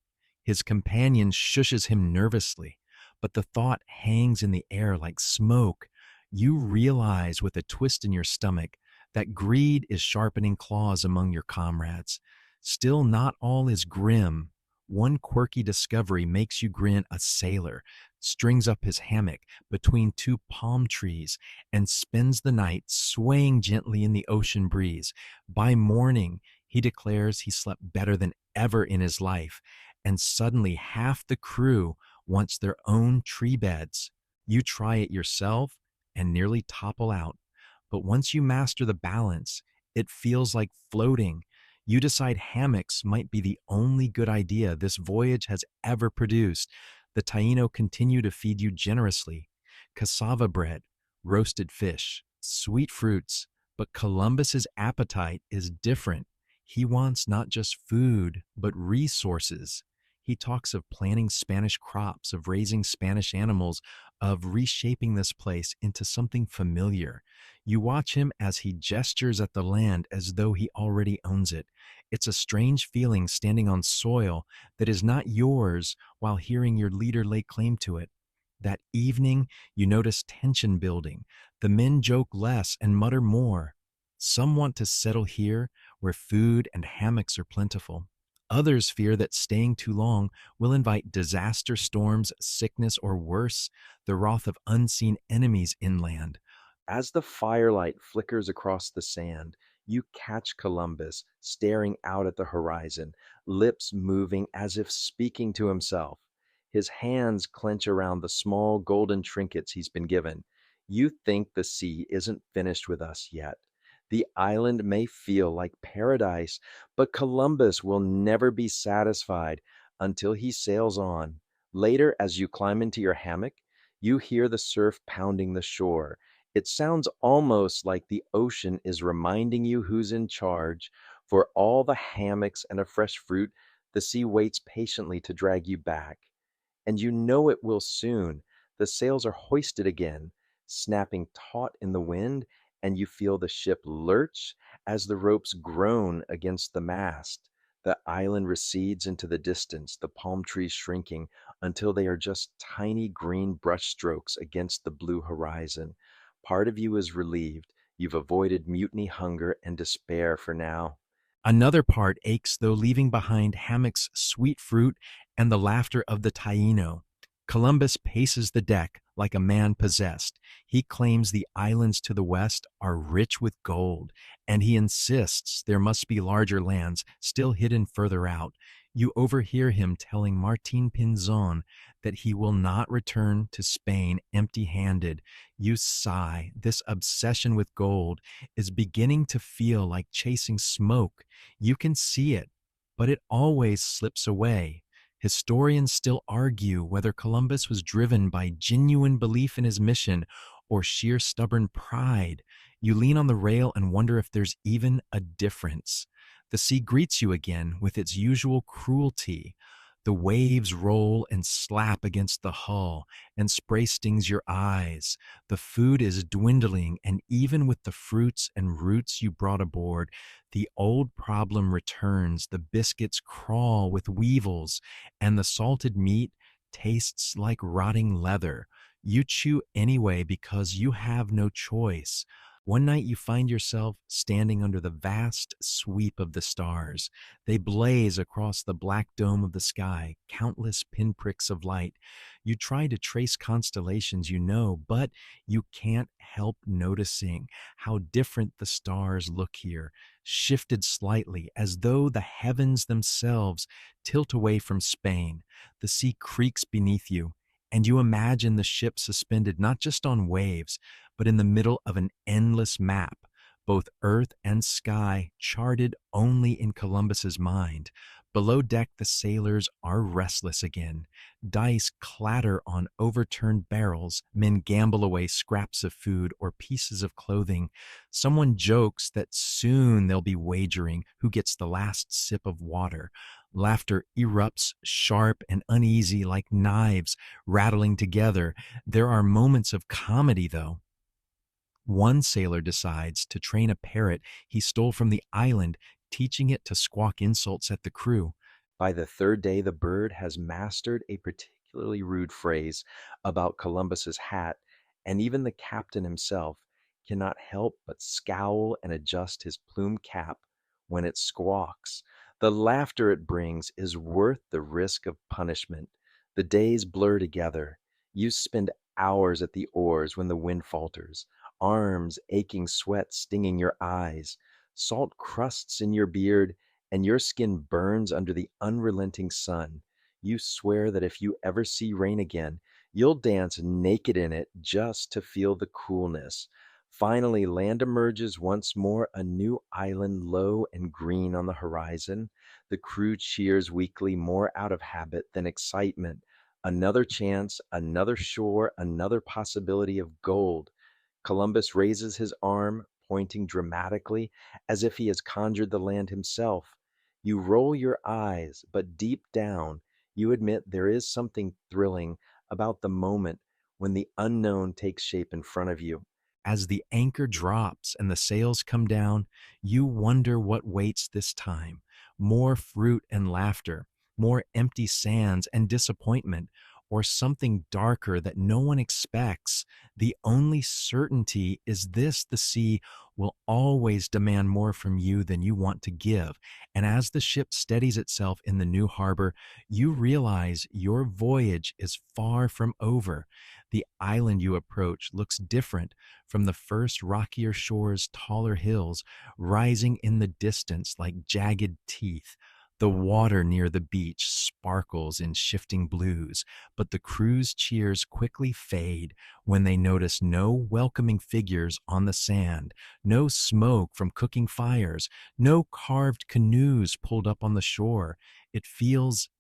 His companion shushes him nervously, but the thought hangs in the air like smoke. You realize with a twist in your stomach that greed is sharpening claws among your comrades. Still, not all is grim. One quirky discovery makes you grin. A sailor strings up his hammock between two palm trees and spends the night swaying gently in the ocean breeze. By morning, he declares he slept better than ever in his life, and suddenly half the crew wants their own tree beds. You try it yourself and nearly topple out. But once you master the balance, it feels like floating. You decide hammocks might be the only good idea this voyage has ever produced. The Taino continue to feed you generously: cassava bread, roasted fish, Sweet fruits, but Columbus's appetite is different. He wants not just food, but resources. He talks of planting Spanish crops, of raising Spanish animals, of reshaping this place into something familiar. You watch him as he gestures at the land as though he already owns it. It's a strange feeling standing on soil that is not yours while hearing your leader lay claim to it. That evening, you notice tension building. The men joke less and mutter more. Some want to settle here where food and hammocks are plentiful. Others fear that staying too long will invite disaster storms, sickness, or worse, the wrath of unseen enemies inland. As the firelight flickers across the sand, you catch Columbus staring out at the horizon, lips moving as if speaking to himself. His hands clench around the small golden trinkets he's been given. You think the sea isn't finished with us yet. The island may feel like paradise, but Columbus will never be satisfied until he sails on. Later, as you climb into your hammock, you hear the surf pounding the shore. It sounds almost like the ocean is reminding you who's in charge. For all the hammocks and a fresh fruit, the sea waits patiently to drag you back. And you know it will soon. The sails are hoisted again, snapping taut in the wind, and you feel the ship lurch as the ropes groan against the mast. The island recedes into the distance, the palm trees shrinking until they are just tiny green brushstrokes against the blue horizon. Part of you is relieved. You've avoided mutiny, hunger, and despair for now. Another part aches, though, leaving behind hammocks, sweet fruit, and the laughter of the Taino. Columbus paces the deck like a man possessed. He claims the islands to the west are rich with gold, and he insists there must be larger lands still hidden further out. You overhear him telling Martin Pinzon that he will not return to Spain empty handed. You sigh. This obsession with gold is beginning to feel like chasing smoke. You can see it, but it always slips away. Historians still argue whether Columbus was driven by genuine belief in his mission or sheer stubborn pride. You lean on the rail and wonder if there's even a difference. The sea greets you again with its usual cruelty. The waves roll and slap against the hull, and spray stings your eyes. The food is dwindling, and even with the fruits and roots you brought aboard, the old problem returns. The biscuits crawl with weevils, and the salted meat tastes like rotting leather. You chew anyway because you have no choice. One night you find yourself standing under the vast sweep of the stars. They blaze across the black dome of the sky, countless pinpricks of light. You try to trace constellations you know, but you can't help noticing how different the stars look here, shifted slightly as though the heavens themselves tilt away from Spain. The sea creaks beneath you, and you imagine the ship suspended not just on waves, but in the middle of an endless map, both earth and sky charted only in Columbus's mind. Below deck, the sailors are restless again. Dice clatter on overturned barrels. Men gamble away scraps of food or pieces of clothing. Someone jokes that soon they'll be wagering who gets the last sip of water. Laughter erupts, sharp and uneasy like knives rattling together. There are moments of comedy, though. One sailor decides to train a parrot he stole from the island, teaching it to squawk insults at the crew. By the third day, the bird has mastered a particularly rude phrase about Columbus's hat, and even the captain himself cannot help but scowl and adjust his plumed cap when it squawks. The laughter it brings is worth the risk of punishment. The days blur together. You spend hours at the oars when the wind falters, arms aching, sweat stinging your eyes, salt crusts in your beard, and your skin burns under the unrelenting sun. You swear that if you ever see rain again, you'll dance naked in it just to feel the coolness. Finally, land emerges once more, a new island low and green on the horizon. The crew cheers weakly, more out of habit than excitement. Another chance, another shore, another possibility of gold. Columbus raises his arm, pointing dramatically, as if he has conjured the land himself. You roll your eyes, but deep down, you admit there is something thrilling about the moment when the unknown takes shape in front of you. As the anchor drops and the sails come down, you wonder what waits this time. More fruit and laughter, more empty sands and disappointment, or something darker that no one expects. The only certainty is this: the sea will always demand more from you than you want to give. And as the ship steadies itself in the new harbor, you realize your voyage is far from over. The island you approach looks different from the first rockier shores, taller hills rising in the distance like jagged teeth. The water near the beach sparkles in shifting blues, but the crew's cheers quickly fade when they notice no welcoming figures on the sand, no smoke from cooking fires, no carved canoes pulled up on the shore. It feels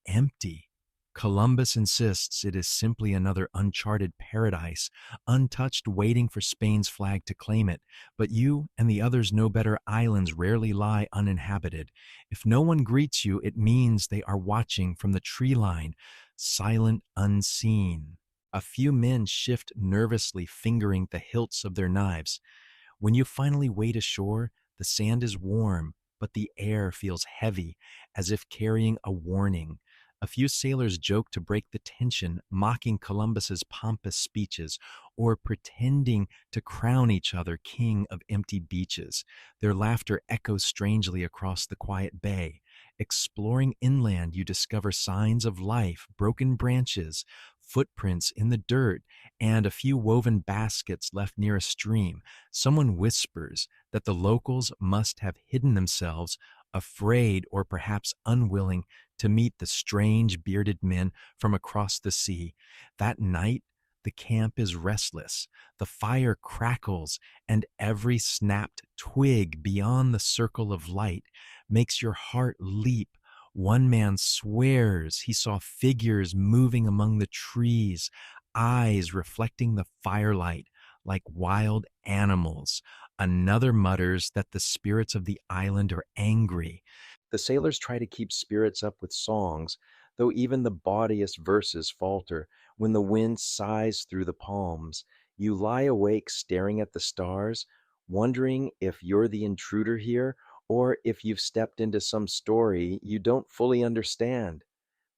empty. Columbus insists it is simply another uncharted paradise, untouched, waiting for Spain's flag to claim it. But you and the others know better. Islands rarely lie uninhabited. If no one greets you, it means they are watching from the tree line, silent, unseen. A few men shift nervously, fingering the hilts of their knives. When you finally wade ashore, the sand is warm, but the air feels heavy, as if carrying a warning. A few sailors joke to break the tension, mocking Columbus's pompous speeches or pretending to crown each other king of empty beaches. Their laughter echoes strangely across the quiet bay. Exploring inland, you discover signs of life, broken branches, footprints in the dirt, and a few woven baskets left near a stream. Someone whispers that the locals must have hidden themselves, afraid or perhaps unwilling to meet the strange bearded men from across the sea. That night, the camp is restless. The fire crackles, and every snapped twig beyond the circle of light makes your heart leap. One man swears he saw figures moving among the trees, eyes reflecting the firelight like wild animals. Another mutters that the spirits of the island are angry. The sailors try to keep spirits up with songs, though even the bawdiest verses falter when the wind sighs through the palms. You lie awake staring at the stars, wondering if you're the intruder here or if you've stepped into some story you don't fully understand.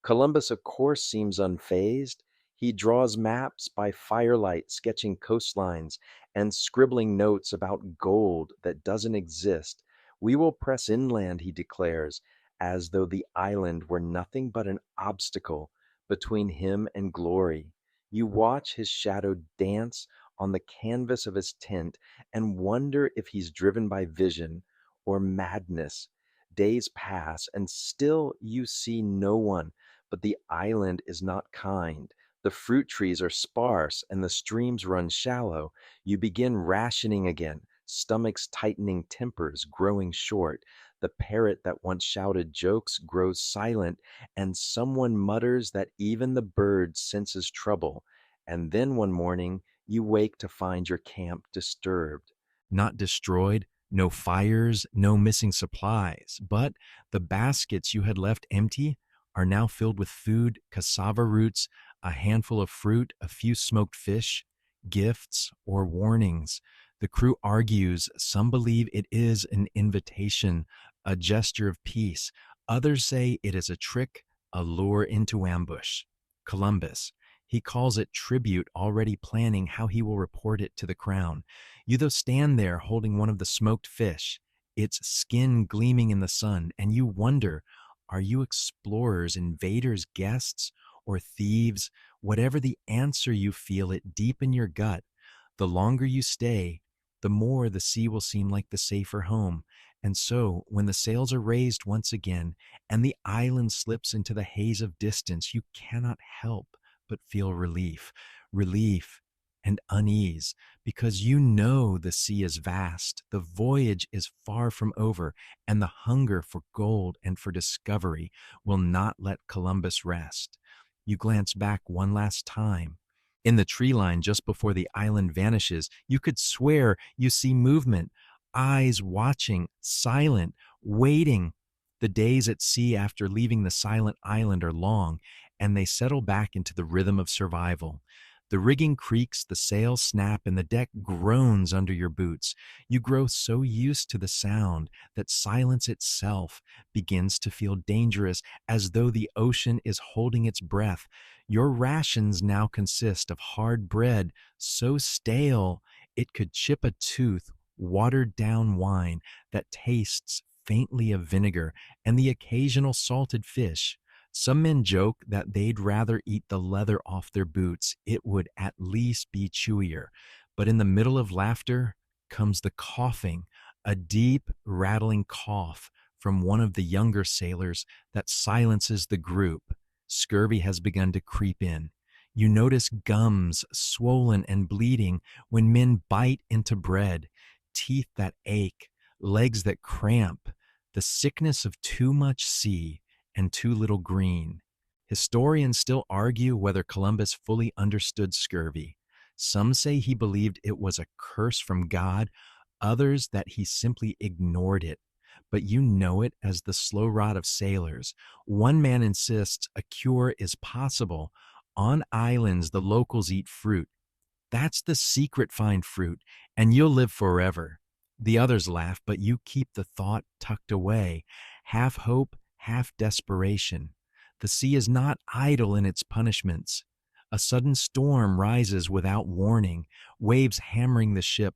Columbus, of course, seems unfazed. He draws maps by firelight, sketching coastlines and scribbling notes about gold that doesn't exist. We will press inland, he declares, as though the island were nothing but an obstacle between him and glory. You watch his shadow dance on the canvas of his tent and wonder if he's driven by vision or madness. Days pass, and still you see no one, but the island is not kind. The fruit trees are sparse and the streams run shallow. You begin rationing again, stomachs tightening, tempers growing short. The parrot that once shouted jokes grows silent, and someone mutters that even the bird senses trouble. And then one morning, you wake to find your camp disturbed. Not destroyed, no fires, no missing supplies, but the baskets you had left empty are now filled with food, cassava roots, a handful of fruit, a few smoked fish, gifts, or warnings. The crew argues. Some believe it is an invitation, a gesture of peace. Others say it is a trick, a lure into ambush. Columbus, he calls it tribute, already planning how he will report it to the crown. You, though, stand there holding one of the smoked fish, its skin gleaming in the sun, and you wonder, are you explorers, invaders, guests, or thieves? Whatever the answer, you feel it deep in your gut. The longer you stay, the more the sea will seem like the safer home. And so, when the sails are raised once again and the island slips into the haze of distance, you cannot help but feel relief, relief and unease, because you know the sea is vast, the voyage is far from over, and the hunger for gold and for discovery will not let Columbus rest. You glance back one last time. In the tree line just before the island vanishes, you could swear you see movement, eyes watching, silent, waiting. The days at sea after leaving the silent island are long, and they settle back into the rhythm of survival. The rigging creaks, the sails snap, and the deck groans under your boots. You grow so used to the sound that silence itself begins to feel dangerous, as though the ocean is holding its breath. Your rations now consist of hard bread, so stale it could chip a tooth, watered down wine that tastes faintly of vinegar, and the occasional salted fish. Some men joke that they'd rather eat the leather off their boots. It would at least be chewier. But in the middle of laughter comes the coughing, a deep, rattling cough from one of the younger sailors that silences the group. Scurvy has begun to creep in. You notice gums swollen and bleeding when men bite into bread, teeth that ache, legs that cramp, the sickness of too much sea and too little green. Historians still argue whether Columbus fully understood scurvy. Some say he believed it was a curse from God, others that he simply ignored it. But you know it as the slow rot of sailors. One man insists a cure is possible. On islands, the locals eat fruit. That's the secret, find fruit, and you'll live forever. The others laugh, but you keep the thought tucked away, half hope, half desperation. The sea is not idle in its punishments. A sudden storm rises without warning, waves hammering the ship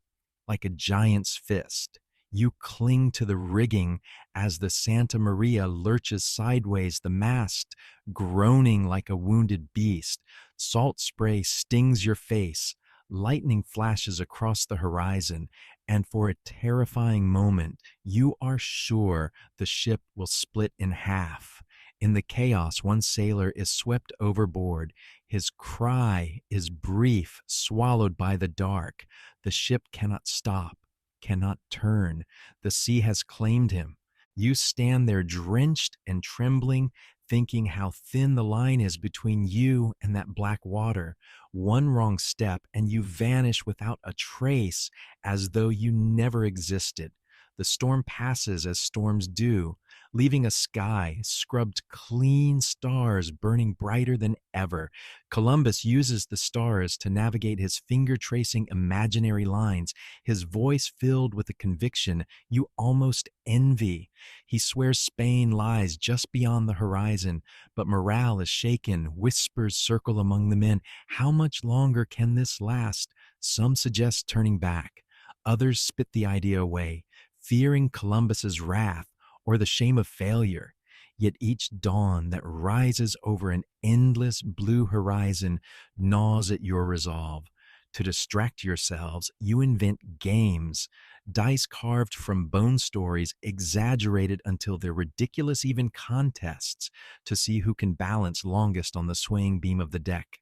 like a giant's fist. You cling to the rigging as the Santa Maria lurches sideways, the mast groaning like a wounded beast. Salt spray stings your face. Lightning flashes across the horizon, and for a terrifying moment, you are sure the ship will split in half. In the chaos, one sailor is swept overboard. His cry is brief, swallowed by the dark. The ship cannot stop, cannot turn. The sea has claimed him. You stand there drenched and trembling, thinking how thin the line is between you and that black water. One wrong step, and you vanish without a trace, as though you never existed. The storm passes as storms do, leaving a sky scrubbed clean, stars burning brighter than ever. Columbus uses the stars to navigate his finger tracing imaginary lines, his voice filled with a conviction you almost envy. He swears Spain lies just beyond the horizon, but morale is shaken, whispers circle among the men. How much longer can this last? Some suggest turning back. Others spit the idea away, fearing Columbus's wrath or the shame of failure. Yet each dawn that rises over an endless blue horizon gnaws at your resolve. To distract yourselves, you invent games, dice carved from bone stories, exaggerated until they're ridiculous, even contests to see who can balance longest on the swaying beam of the deck.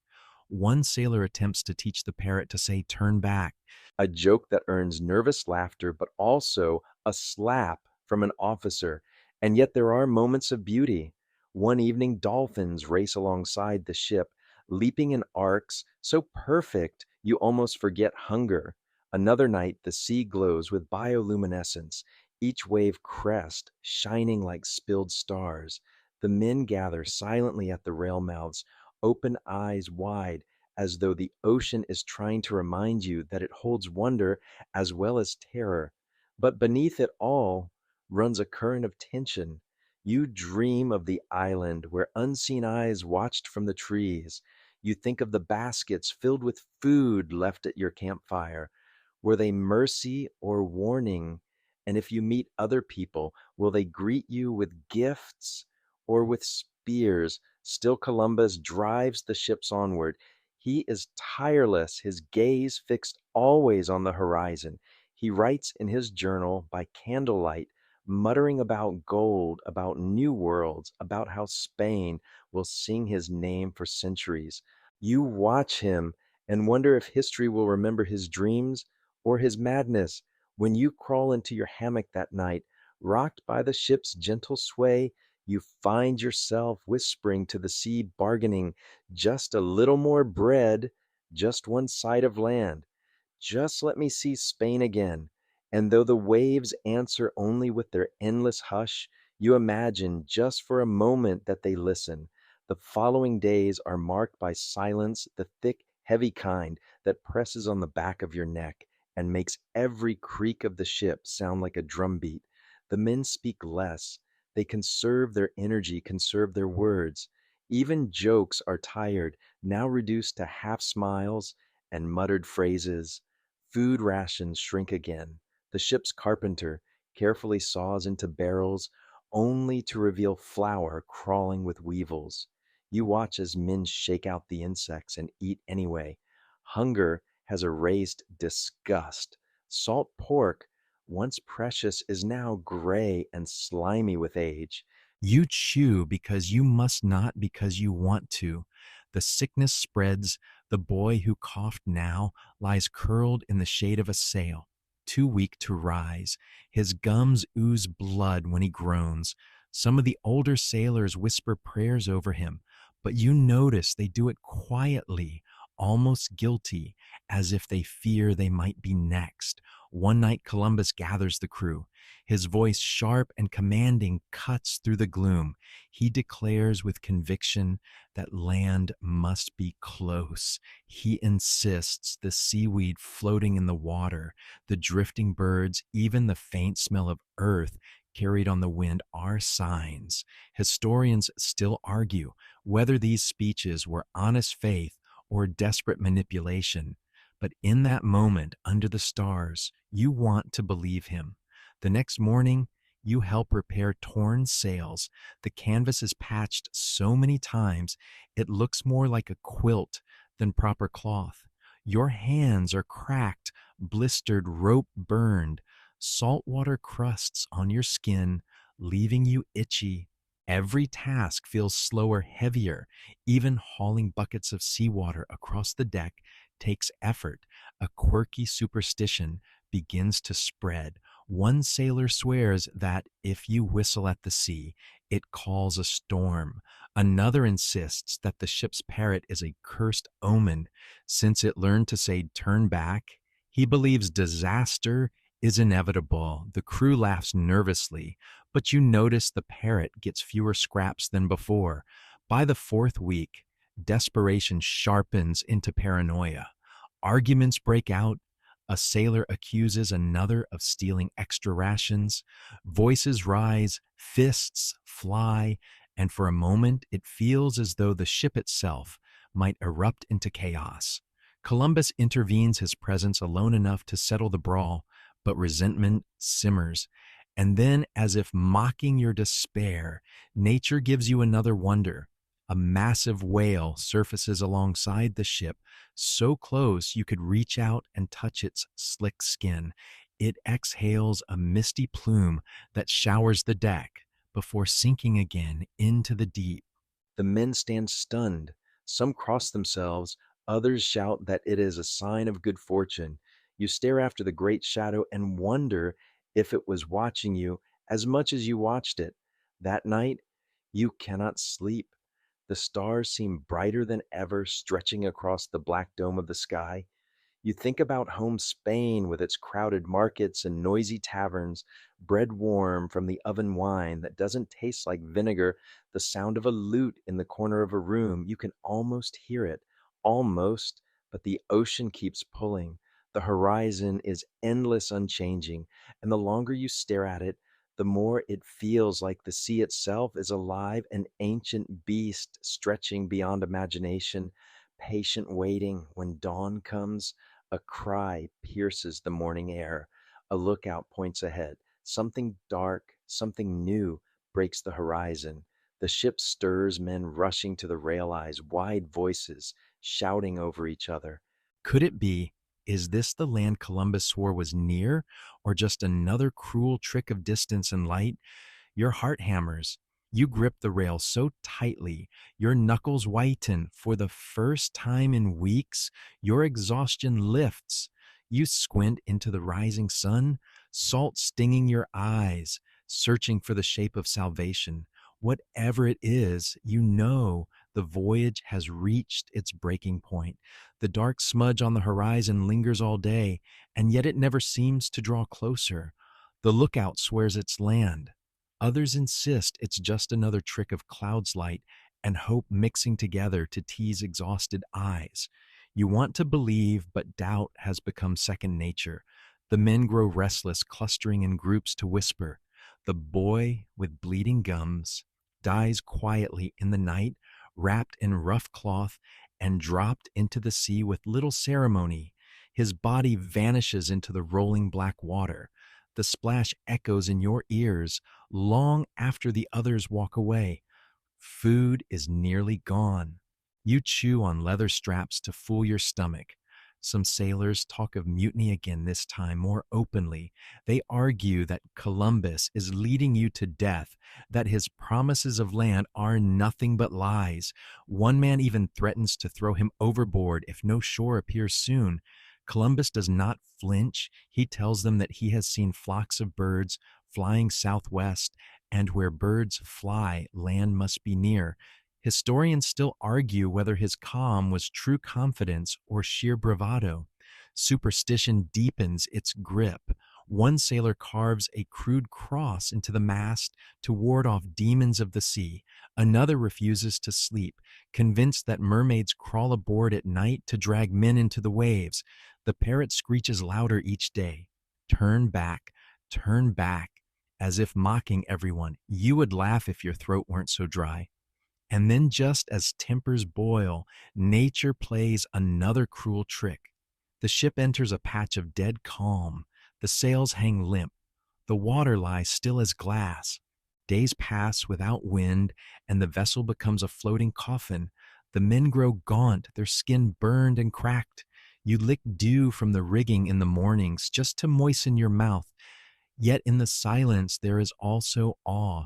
One sailor attempts to teach the parrot to say, "Turn back." A joke that earns nervous laughter, but also a slap from an officer. And yet there are moments of beauty. One evening, dolphins race alongside the ship, leaping in arcs so perfect you almost forget hunger. Another night, the sea glows with bioluminescence, each wave crest shining like spilled stars. The men gather silently at the rail mouths, open eyes wide, as though the ocean is trying to remind you that it holds wonder as well as terror. But beneath it all runs a current of tension. You dream of the island where unseen eyes watched from the trees. You think of the baskets filled with food left at your campfire. Were they mercy or warning? And if you meet other people, will they greet you with gifts or with spears? Still, Columbus drives the ships onward. He is tireless, his gaze fixed always on the horizon. He writes in his journal by candlelight, muttering about gold, about new worlds, about how Spain will sing his name for centuries. You watch him and wonder if history will remember his dreams or his madness. When you crawl into your hammock that night, rocked by the ship's gentle sway, you find yourself whispering to the sea, bargaining just a little more bread, just one sight of land. Just let me see Spain again. And though the waves answer only with their endless hush, you imagine just for a moment that they listen. The following days are marked by silence, the thick, heavy kind that presses on the back of your neck and makes every creak of the ship sound like a drumbeat. The men speak less. They conserve their energy, conserve their words. Even jokes are tired, now reduced to half smiles and muttered phrases. Food rations shrink again. The ship's carpenter carefully saws into barrels only to reveal flour crawling with weevils. You watch as men shake out the insects and eat anyway. Hunger has erased disgust. Salt pork, once precious, is now gray and slimy with age. You chew because you must not because you want to. The sickness spreads. The boy who coughed now lies curled in the shade of a sail, too weak to rise. His gums ooze blood when he groans. Some of the older sailors whisper prayers over him, but you notice they do it quietly, almost guilty, as if they fear they might be next. One night Columbus gathers the crew. His voice, sharp and commanding, cuts through the gloom. He declares with conviction that land must be close. He insists the seaweed floating in the water, the drifting birds, even the faint smell of earth carried on the wind are signs. Historians still argue whether these speeches were honest faith or desperate manipulation. But in that moment, under the stars, you want to believe him. The next morning, you help repair torn sails. The canvas is patched so many times, it looks more like a quilt than proper cloth. Your hands are cracked, blistered, rope burned, saltwater crusts on your skin, leaving you itchy. Every task feels slower, heavier. Even hauling buckets of seawater across the deck takes effort. A quirky superstition begins to spread. One sailor swears that if you whistle at the sea, it calls a storm. Another insists that the ship's parrot is a cursed omen. Since it learned to say turn back, he believes disaster is inevitable. The crew laughs nervously, but you notice the parrot gets fewer scraps than before. By the fourth week, desperation sharpens into paranoia. Arguments break out. A sailor accuses another of stealing extra rations. Voices rise, fists fly, and for a moment it feels as though the ship itself might erupt into chaos. Columbus intervenes, his presence alone enough to settle the brawl, but resentment simmers. And then, as if mocking your despair, nature gives you another wonder. A massive whale surfaces alongside the ship, so close you could reach out and touch its slick skin. It exhales a misty plume that showers the deck before sinking again into the deep. The men stand stunned. Some cross themselves, others shout that it is a sign of good fortune. You stare after the great shadow and wonder if it was watching you as much as you watched it. That night, you cannot sleep. The stars seem brighter than ever, stretching across the black dome of the sky. You think about home Spain with its crowded markets and noisy taverns, bread warm from the oven wine that doesn't taste like vinegar, the sound of a lute in the corner of a room. You can almost hear it, almost, but the ocean keeps pulling. The horizon is endless, unchanging, and the longer you stare at it, the more it feels like the sea itself is alive, an ancient beast stretching beyond imagination, patient waiting when dawn comes. A cry pierces the morning air. A lookout points ahead. Something dark, something new breaks the horizon. The ship stirs, men rushing to the rail eyes, wide voices shouting over each other. Could it be? Is this the land Columbus swore was near, or just another cruel trick of distance and light? Your heart hammers. You grip the rail so tightly, your knuckles whiten. For the first time in weeks, your exhaustion lifts. You squint into the rising sun, salt stinging your eyes, searching for the shape of salvation. Whatever it is, you know The voyage has reached its breaking point. The dark smudge on the horizon lingers all day, and yet it never seems to draw closer. The lookout swears it's land. Others insist it's just another trick of cloud's light and hope mixing together to tease exhausted eyes. You want to believe, but doubt has become second nature. The men grow restless, clustering in groups to whisper. The boy with bleeding gums dies quietly in the night, wrapped in rough cloth and dropped into the sea with little ceremony. His body vanishes into the rolling black water. The splash echoes in your ears long after the others walk away. Food is nearly gone. You chew on leather straps to fool your stomach. Some sailors talk of mutiny again, this time more openly. They argue that Columbus is leading you to death, that his promises of land are nothing but lies. One man even threatens to throw him overboard if no shore appears soon. Columbus does not flinch. He tells them that he has seen flocks of birds flying southwest, and where birds fly, land must be near. Historians still argue whether his calm was true confidence or sheer bravado. Superstition deepens its grip. One sailor carves a crude cross into the mast to ward off demons of the sea. Another refuses to sleep, convinced that mermaids crawl aboard at night to drag men into the waves. The parrot screeches louder each day. Turn back, as if mocking everyone. You would laugh if your throat weren't so dry. And then, just as tempers boil, nature plays another cruel trick. The ship enters a patch of dead calm. The sails hang limp. The water lies still as glass. Days pass without wind, and the vessel becomes a floating coffin. The men grow gaunt, their skin burned and cracked. You lick dew from the rigging in the mornings just to moisten your mouth. Yet in the silence there is also awe.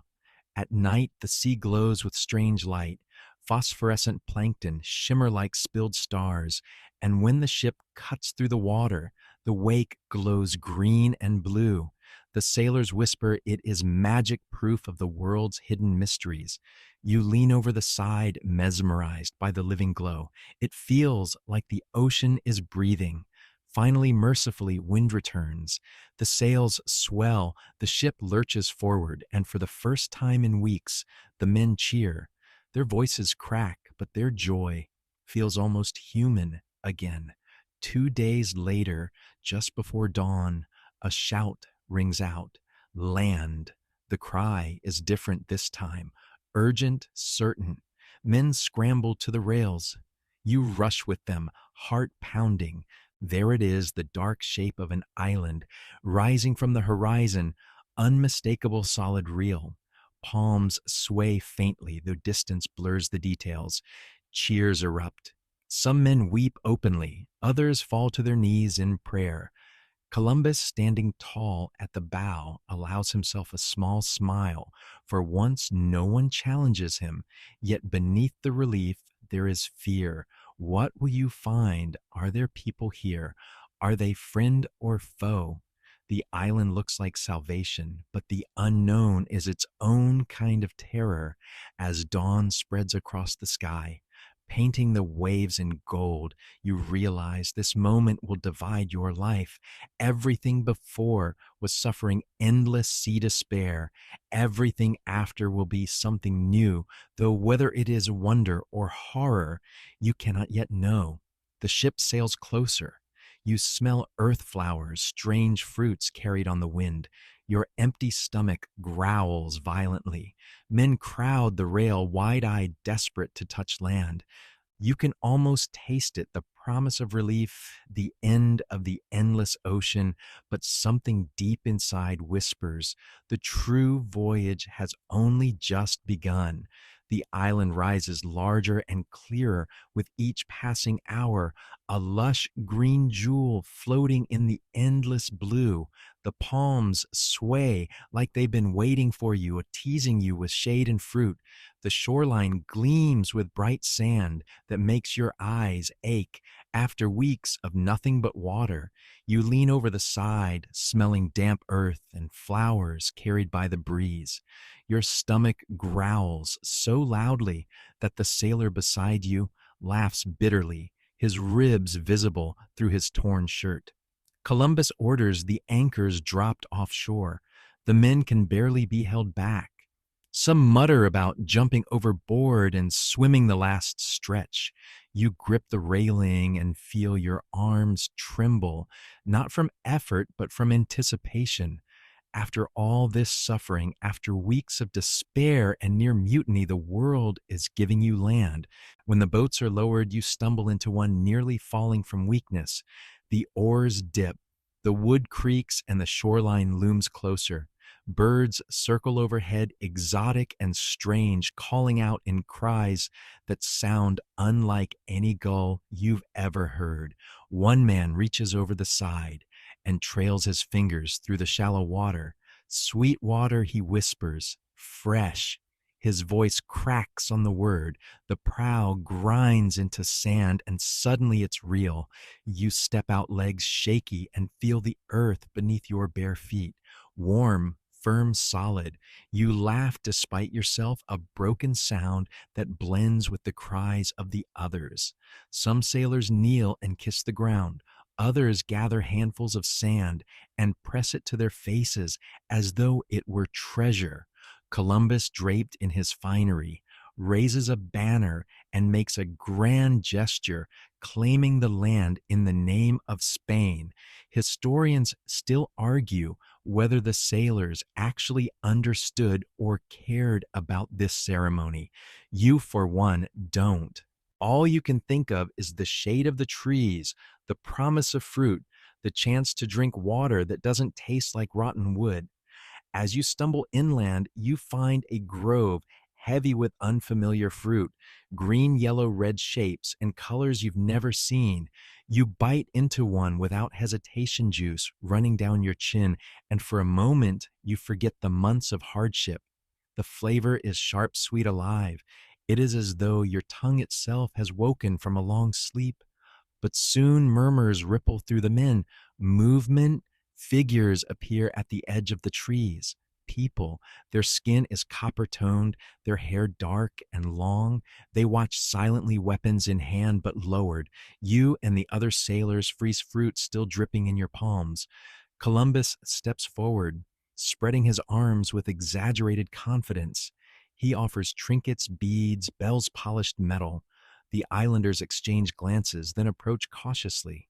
At night, the sea glows with strange light. Phosphorescent plankton shimmer like spilled stars, and when the ship cuts through the water, the wake glows green and blue. The sailors whisper it is magic proof of the world's hidden mysteries. You lean over the side, mesmerized by the living glow. It feels like the ocean is breathing. Finally, mercifully, wind returns. The sails swell, the ship lurches forward, and for the first time in weeks, the men cheer. Their voices crack, but their joy feels almost human again. 2 days later, just before dawn, a shout rings out. Land. The cry is different this time. Urgent, certain. Men scramble to the rails. You rush with them, heart pounding. There it is, the dark shape of an island, rising from the horizon, unmistakable solid real. Palms sway faintly, though distance blurs the details. Cheers erupt. Some men weep openly, others fall to their knees in prayer. Columbus, standing tall at the bow, allows himself a small smile. For once, no one challenges him, yet beneath the relief, there is fear. What will you find? Are there people here? Are they friend or foe? The island looks like salvation, but the unknown is its own kind of terror as dawn spreads across the sky. Painting the waves in gold, you realize this moment will divide your life. Everything before was suffering endless sea despair. Everything after will be something new, though whether it is wonder or horror, you cannot yet know. The ship sails closer. You smell earth flowers, strange fruits carried on the wind. Your empty stomach growls violently. Men crowd the rail, wide-eyed, desperate to touch land. You can almost taste it, the promise of relief, the end of the endless ocean, but something deep inside whispers, the true voyage has only just begun. The island rises larger and clearer with each passing hour, a lush green jewel floating in the endless blue. The palms sway like they've been waiting for you, teasing you with shade and fruit. The shoreline gleams with bright sand that makes your eyes ache after weeks of nothing but water. You lean over the side, smelling damp earth and flowers carried by the breeze. Your stomach growls so loudly that the sailor beside you laughs bitterly, his ribs visible through his torn shirt. Columbus orders the anchors dropped offshore. The men can barely be held back. Some mutter about jumping overboard and swimming the last stretch. You grip the railing and feel your arms tremble, not from effort, but from anticipation. After all this suffering, after weeks of despair and near mutiny, the world is giving you land. When the boats are lowered, you stumble into one, nearly falling from weakness. The oars dip, the wood creaks, and the shoreline looms closer. Birds circle overhead, exotic and strange, calling out in cries that sound unlike any gull you've ever heard. One man reaches over the side and trails his fingers through the shallow water. Sweet water, he whispers, fresh. His voice cracks on the word. The prow grinds into sand, and suddenly it's real. You step out, legs shaky, and feel the earth beneath your bare feet. Warm, firm, solid. You laugh despite yourself, a broken sound that blends with the cries of the others. Some sailors kneel and kiss the ground. Others gather handfuls of sand and press it to their faces as though it were treasure. Columbus, draped in his finery, raises a banner and makes a grand gesture, claiming the land in the name of Spain. Historians still argue whether the sailors actually understood or cared about this ceremony. You, for one, don't. All you can think of is the shade of the trees, the promise of fruit, the chance to drink water that doesn't taste like rotten wood. As you stumble inland, you find a grove heavy with unfamiliar fruit, green, yellow, red shapes, and colors you've never seen. You bite into one without hesitation, juice running down your chin, and for a moment you forget the months of hardship. The flavor is sharp, sweet, alive. It is as though your tongue itself has woken from a long sleep. But soon murmurs ripple through the men. Movement, figures appear at the edge of the trees. People, their skin is copper toned, their hair dark and long. They watch silently, weapons in hand but lowered. You and the other sailors freeze fruit still dripping in your palms. Columbus steps forward, spreading his arms with exaggerated confidence. He offers trinkets, beads, bells, polished metal. The islanders exchange glances, then approach cautiously.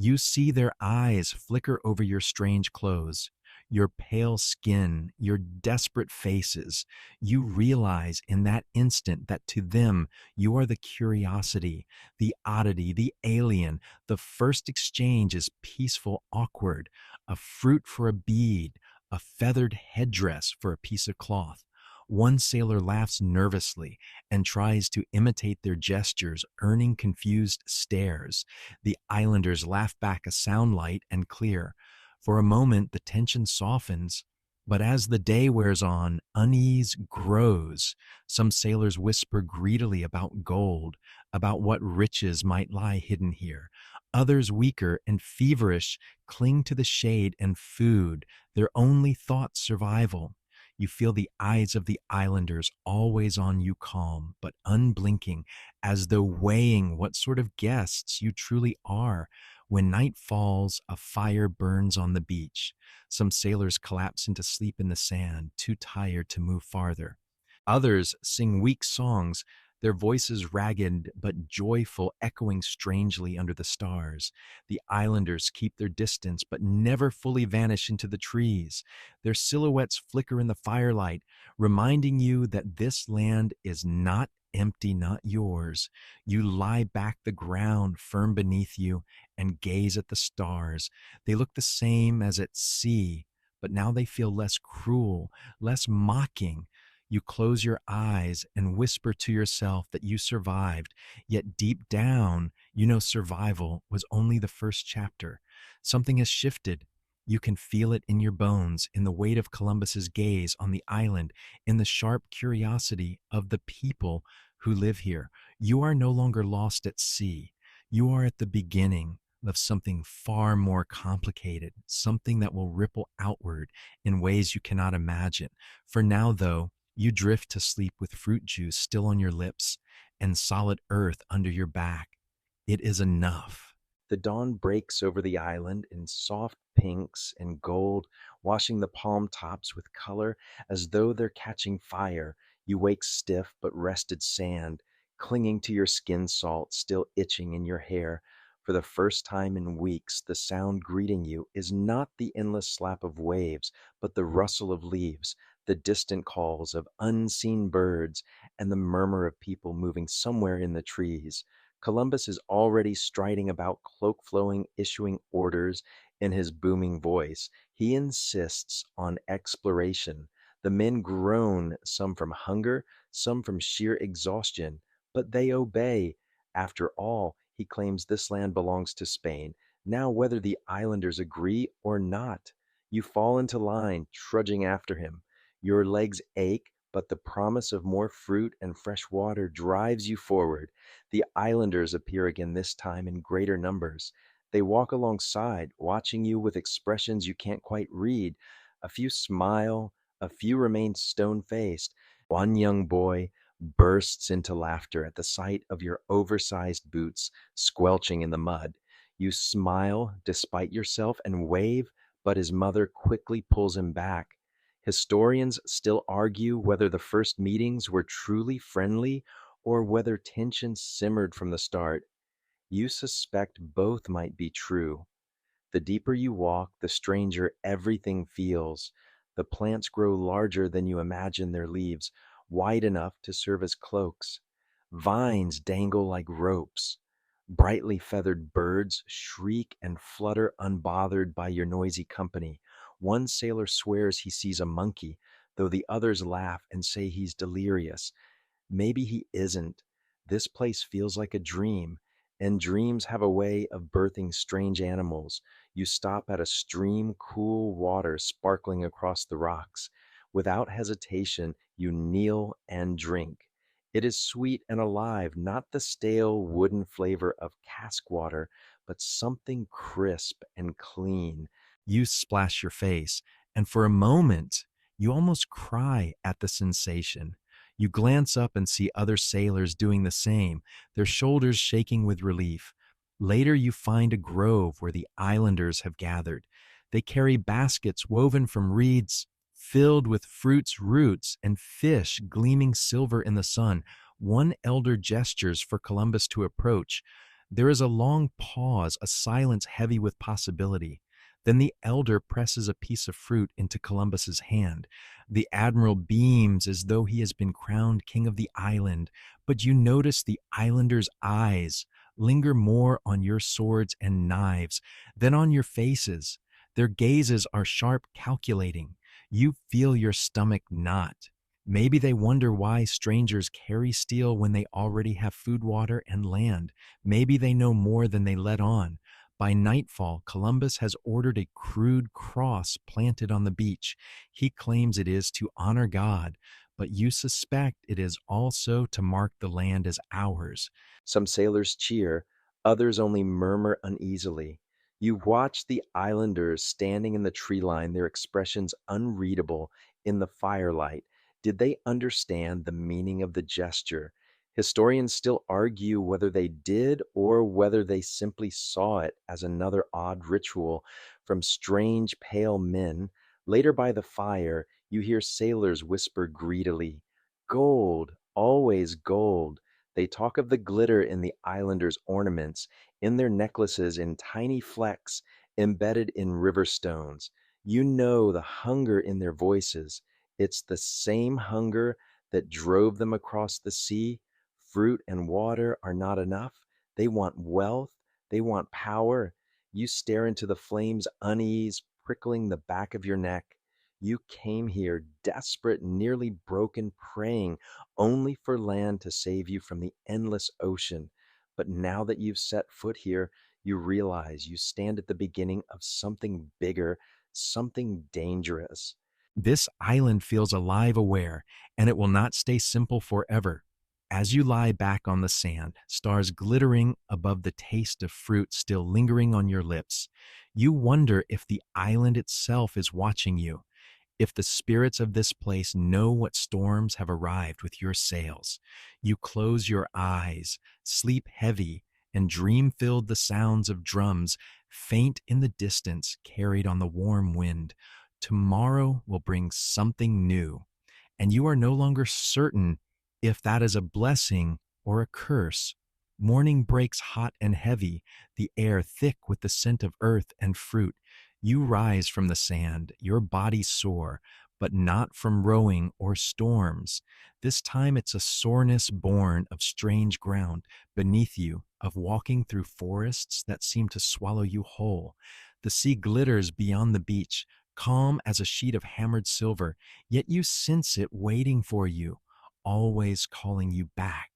You see their eyes flicker over your strange clothes, your pale skin, your desperate faces. You realize in that instant that to them you are the curiosity, the oddity, the alien. The first exchange is peaceful, awkward, a fruit for a bead, a feathered headdress for a piece of cloth. One sailor laughs nervously and tries to imitate their gestures, earning confused stares. The islanders laugh back, a sound light and clear. For a moment, the tension softens, but as the day wears on, unease grows. Some sailors whisper greedily about gold, about what riches might lie hidden here. Others, weaker and feverish, cling to the shade and food, their only thought survival. You feel the eyes of the islanders always on you, calm but unblinking, as though weighing what sort of guests you truly are. When night falls, a fire burns on the beach. Some sailors collapse into sleep in the sand, too tired to move farther. Others sing weak songs, their voices ragged but joyful, echoing strangely under the stars. The islanders keep their distance but never fully vanish into the trees. Their silhouettes flicker in the firelight, reminding you that this land is not empty, not yours. You lie back, the ground firm beneath you, and gaze at the stars. They look the same as at sea, but now they feel less cruel, less mocking. You close your eyes and whisper to yourself that you survived, yet deep down, you know survival was only the first chapter. Something has shifted. You can feel it in your bones, in the weight of Columbus's gaze on the island, in the sharp curiosity of the people who live here. You are no longer lost at sea. You are at the beginning of something far more complicated, something that will ripple outward in ways you cannot imagine. For now, though, you drift to sleep with fruit juice still on your lips and solid earth under your back. It is enough. The dawn breaks over the island in soft pinks and gold, washing the palm tops with color as though they're catching fire. You wake stiff but rested sand, clinging to your skin salt, still itching in your hair. For the first time in weeks, the sound greeting you is not the endless slap of waves, but the rustle of leaves, the distant calls of unseen birds, and the murmur of people moving somewhere in the trees. Columbus is already striding about, cloak flowing, issuing orders in his booming voice. He insists on exploration. The men groan, some from hunger, some from sheer exhaustion, but they obey. After all, he claims this land belongs to Spain. Now, whether the islanders agree or not, you fall into line, trudging after him. Your legs ache, but the promise of more fruit and fresh water drives you forward. The islanders appear again, this time in greater numbers. They walk alongside, watching you with expressions you can't quite read. A few smile, a few remain stone faced. One young boy bursts into laughter at the sight of your oversized boots squelching in the mud. You smile despite yourself and wave, but his mother quickly pulls him back. Historians still argue whether the first meetings were truly friendly or whether tension simmered from the start. You suspect both might be true. The deeper you walk, the stranger everything feels. The plants grow larger than you imagine their leaves, wide enough to serve as cloaks. Vines dangle like ropes. Brightly feathered birds shriek and flutter unbothered by your noisy company. One sailor swears he sees a monkey, though the others laugh and say he's delirious. Maybe he isn't. This place feels like a dream, and dreams have a way of birthing strange animals. You stop at a stream, cool water sparkling across the rocks. Without hesitation, you kneel and drink. It is sweet and alive, not the stale wooden flavor of cask water, but something crisp and clean. You splash your face, and for a moment, you almost cry at the sensation. You glance up and see other sailors doing the same, their shoulders shaking with relief. Later, you find a grove where the islanders have gathered. They carry baskets woven from reeds, filled with fruits, roots, and fish gleaming silver in the sun. One elder gestures for Columbus to approach. There is a long pause, a silence heavy with possibility. Then the elder presses a piece of fruit into Columbus's hand. The admiral beams as though he has been crowned king of the island, but you notice the islanders' eyes linger more on your swords and knives than on your faces. Their gazes are sharp, calculating. You feel your stomach knot. Maybe they wonder why strangers carry steel when they already have food, water, and land. Maybe they know more than they let on. By nightfall, Columbus has ordered a crude cross planted on the beach. He claims it is to honor God, but you suspect it is also to mark the land as ours. Some sailors cheer, others only murmur uneasily. You watch the islanders standing in the tree line, their expressions unreadable in the firelight. Did they understand the meaning of the gesture? Historians still argue whether they did or whether they simply saw it as another odd ritual from strange pale men. Later by the fire, you hear sailors whisper greedily, "Gold, always gold." They talk of the glitter in the islanders' ornaments, in their necklaces, in tiny flecks embedded in river stones. You know the hunger in their voices. It's the same hunger that drove them across the sea. Fruit and water are not enough. They want wealth. They want power. You stare into the flames, unease prickling the back of your neck. You came here desperate, nearly broken, praying only for land to save you from the endless ocean. But now that you've set foot here, you realize you stand at the beginning of something bigger, something dangerous. This island feels alive aware, and it will not stay simple forever. As you lie back on the sand, stars glittering above the taste of fruit still lingering on your lips, you wonder if the island itself is watching you, if the spirits of this place know what storms have arrived with your sails. You close your eyes, sleep heavy, and dream filled the sounds of drums faint in the distance carried on the warm wind. Tomorrow will bring something new, and you are no longer certain if that is a blessing or a curse. Morning breaks hot and heavy, the air thick with the scent of earth and fruit. You rise from the sand, your body sore, but not from rowing or storms. This time it's a soreness born of strange ground beneath you, of walking through forests that seem to swallow you whole. The sea glitters beyond the beach, calm as a sheet of hammered silver, yet you sense it waiting for you, always calling you back.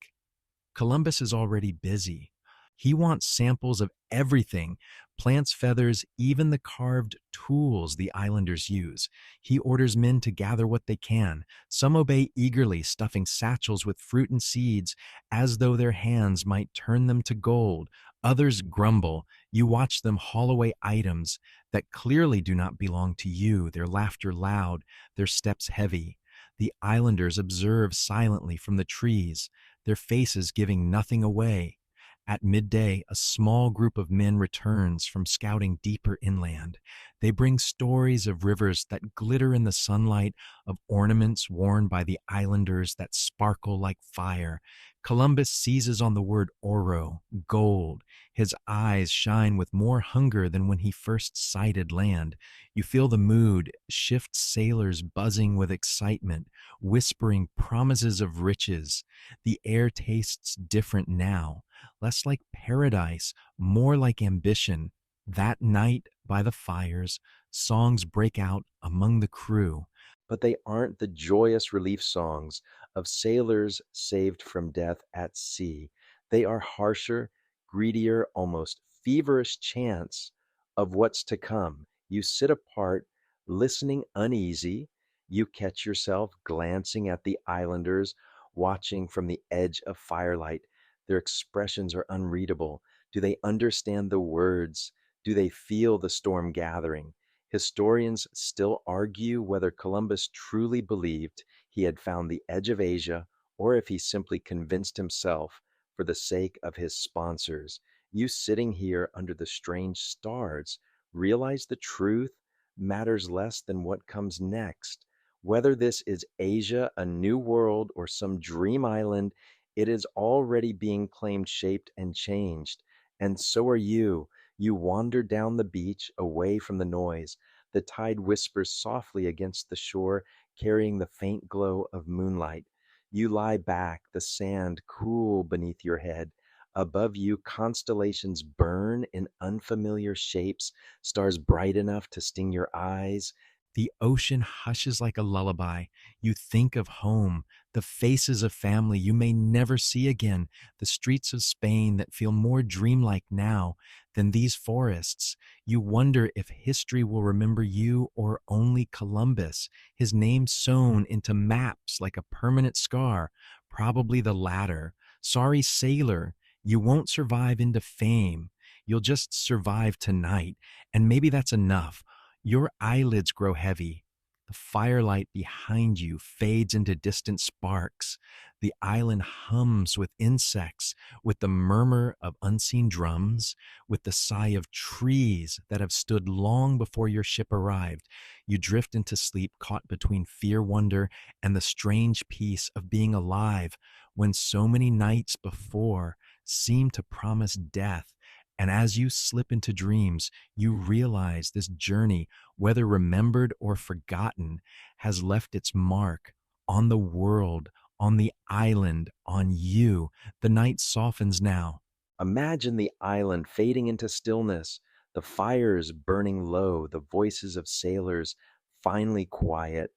Columbus is already busy. He wants samples of everything: plants, feathers, even the carved tools the islanders use. He orders men to gather what they can. Some obey eagerly, stuffing satchels with fruit and seeds as though their hands might turn them to gold. Others grumble. You watch them haul away items that clearly do not belong to you, their laughter loud, their steps heavy. The islanders observe silently from the trees, their faces giving nothing away. At midday, a small group of men returns from scouting deeper inland. They bring stories of rivers that glitter in the sunlight, of ornaments worn by the islanders that sparkle like fire. Columbus seizes on the word oro, gold. His eyes shine with more hunger than when he first sighted land. You feel the mood shift, sailors buzzing with excitement, whispering promises of riches. The air tastes different now, less like paradise, more like ambition. That night, by the fires, songs break out among the crew. But they aren't the joyous relief songs of sailors saved from death at sea. They are harsher, greedier, almost feverish chants of what's to come. You sit apart, listening uneasy. You catch yourself glancing at the islanders, watching from the edge of firelight. Their expressions are unreadable. Do they understand the words? Do they feel the storm gathering? Historians still argue whether Columbus truly believed he had found the edge of Asia or if he simply convinced himself for the sake of his sponsors. You sitting here under the strange stars realize the truth matters less than what comes next. Whether this is Asia, a new world, or some dream island, it is already being claimed, shaped, and changed. And so are you. You wander down the beach away from the noise. The tide whispers softly against the shore, carrying the faint glow of moonlight. You lie back, the sand cool beneath your head. Above you, constellations burn in unfamiliar shapes, stars bright enough to sting your eyes. The ocean hushes like a lullaby. You think of home, the faces of family you may never see again, the streets of Spain that feel more dreamlike now than these forests. You wonder if history will remember you or only Columbus, his name sewn into maps like a permanent scar. Probably the latter. Sorry, sailor, you won't survive into fame. You'll just survive tonight, and maybe that's enough. Your eyelids grow heavy. The firelight behind you fades into distant sparks. The island hums with insects, with the murmur of unseen drums, with the sigh of trees that have stood long before your ship arrived. You drift into sleep, caught between fear, wonder, and the strange peace of being alive when so many nights before seemed to promise death. And as you slip into dreams, you realize this journey, whether remembered or forgotten, has left its mark on the world, on the island, on you. The night softens now. Imagine the island fading into stillness, the fires burning low, the voices of sailors finally quiet.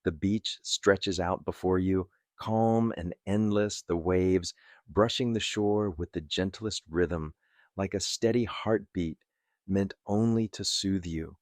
The beach stretches out before you, calm and endless, the waves brushing the shore with the gentlest rhythm, like a steady heartbeat meant only to soothe you.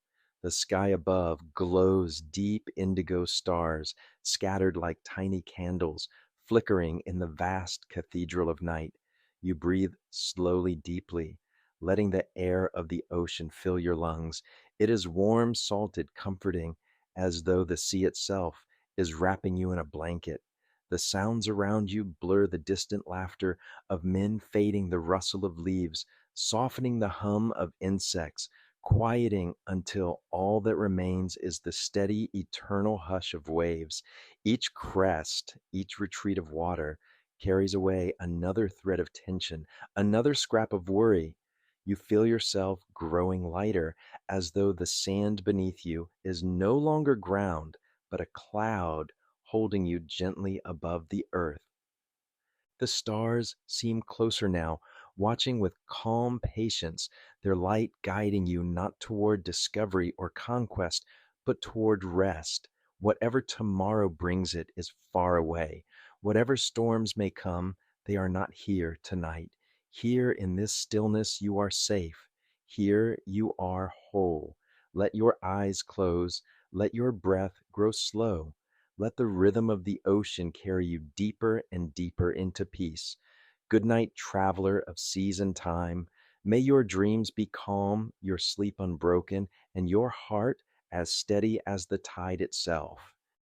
The sky above glows deep indigo stars, scattered like tiny candles, flickering in the vast cathedral of night. You breathe slowly, deeply, letting the air of the ocean fill your lungs. It is warm, salted, comforting, as though the sea itself is wrapping you in a blanket. The sounds around you blur the distant laughter of men fading, the rustle of leaves, softening the hum of insects, quieting until all that remains is the steady, eternal hush of waves. Each crest, each retreat of water carries away another thread of tension, another scrap of worry. You feel yourself growing lighter, as though the sand beneath you is no longer ground, but a cloud holding you gently above the earth. The stars seem closer now, watching with calm patience, their light guiding you not toward discovery or conquest, but toward rest. Whatever tomorrow brings it is far away. Whatever storms may come, they are not here tonight. Here in this stillness, you are safe. Here you are whole. Let your eyes close. Let your breath grow slow. Let the rhythm of the ocean carry you deeper and deeper into peace. Good night, traveler of seas and time. May your dreams be calm, your sleep unbroken, and your heart as steady as the tide itself.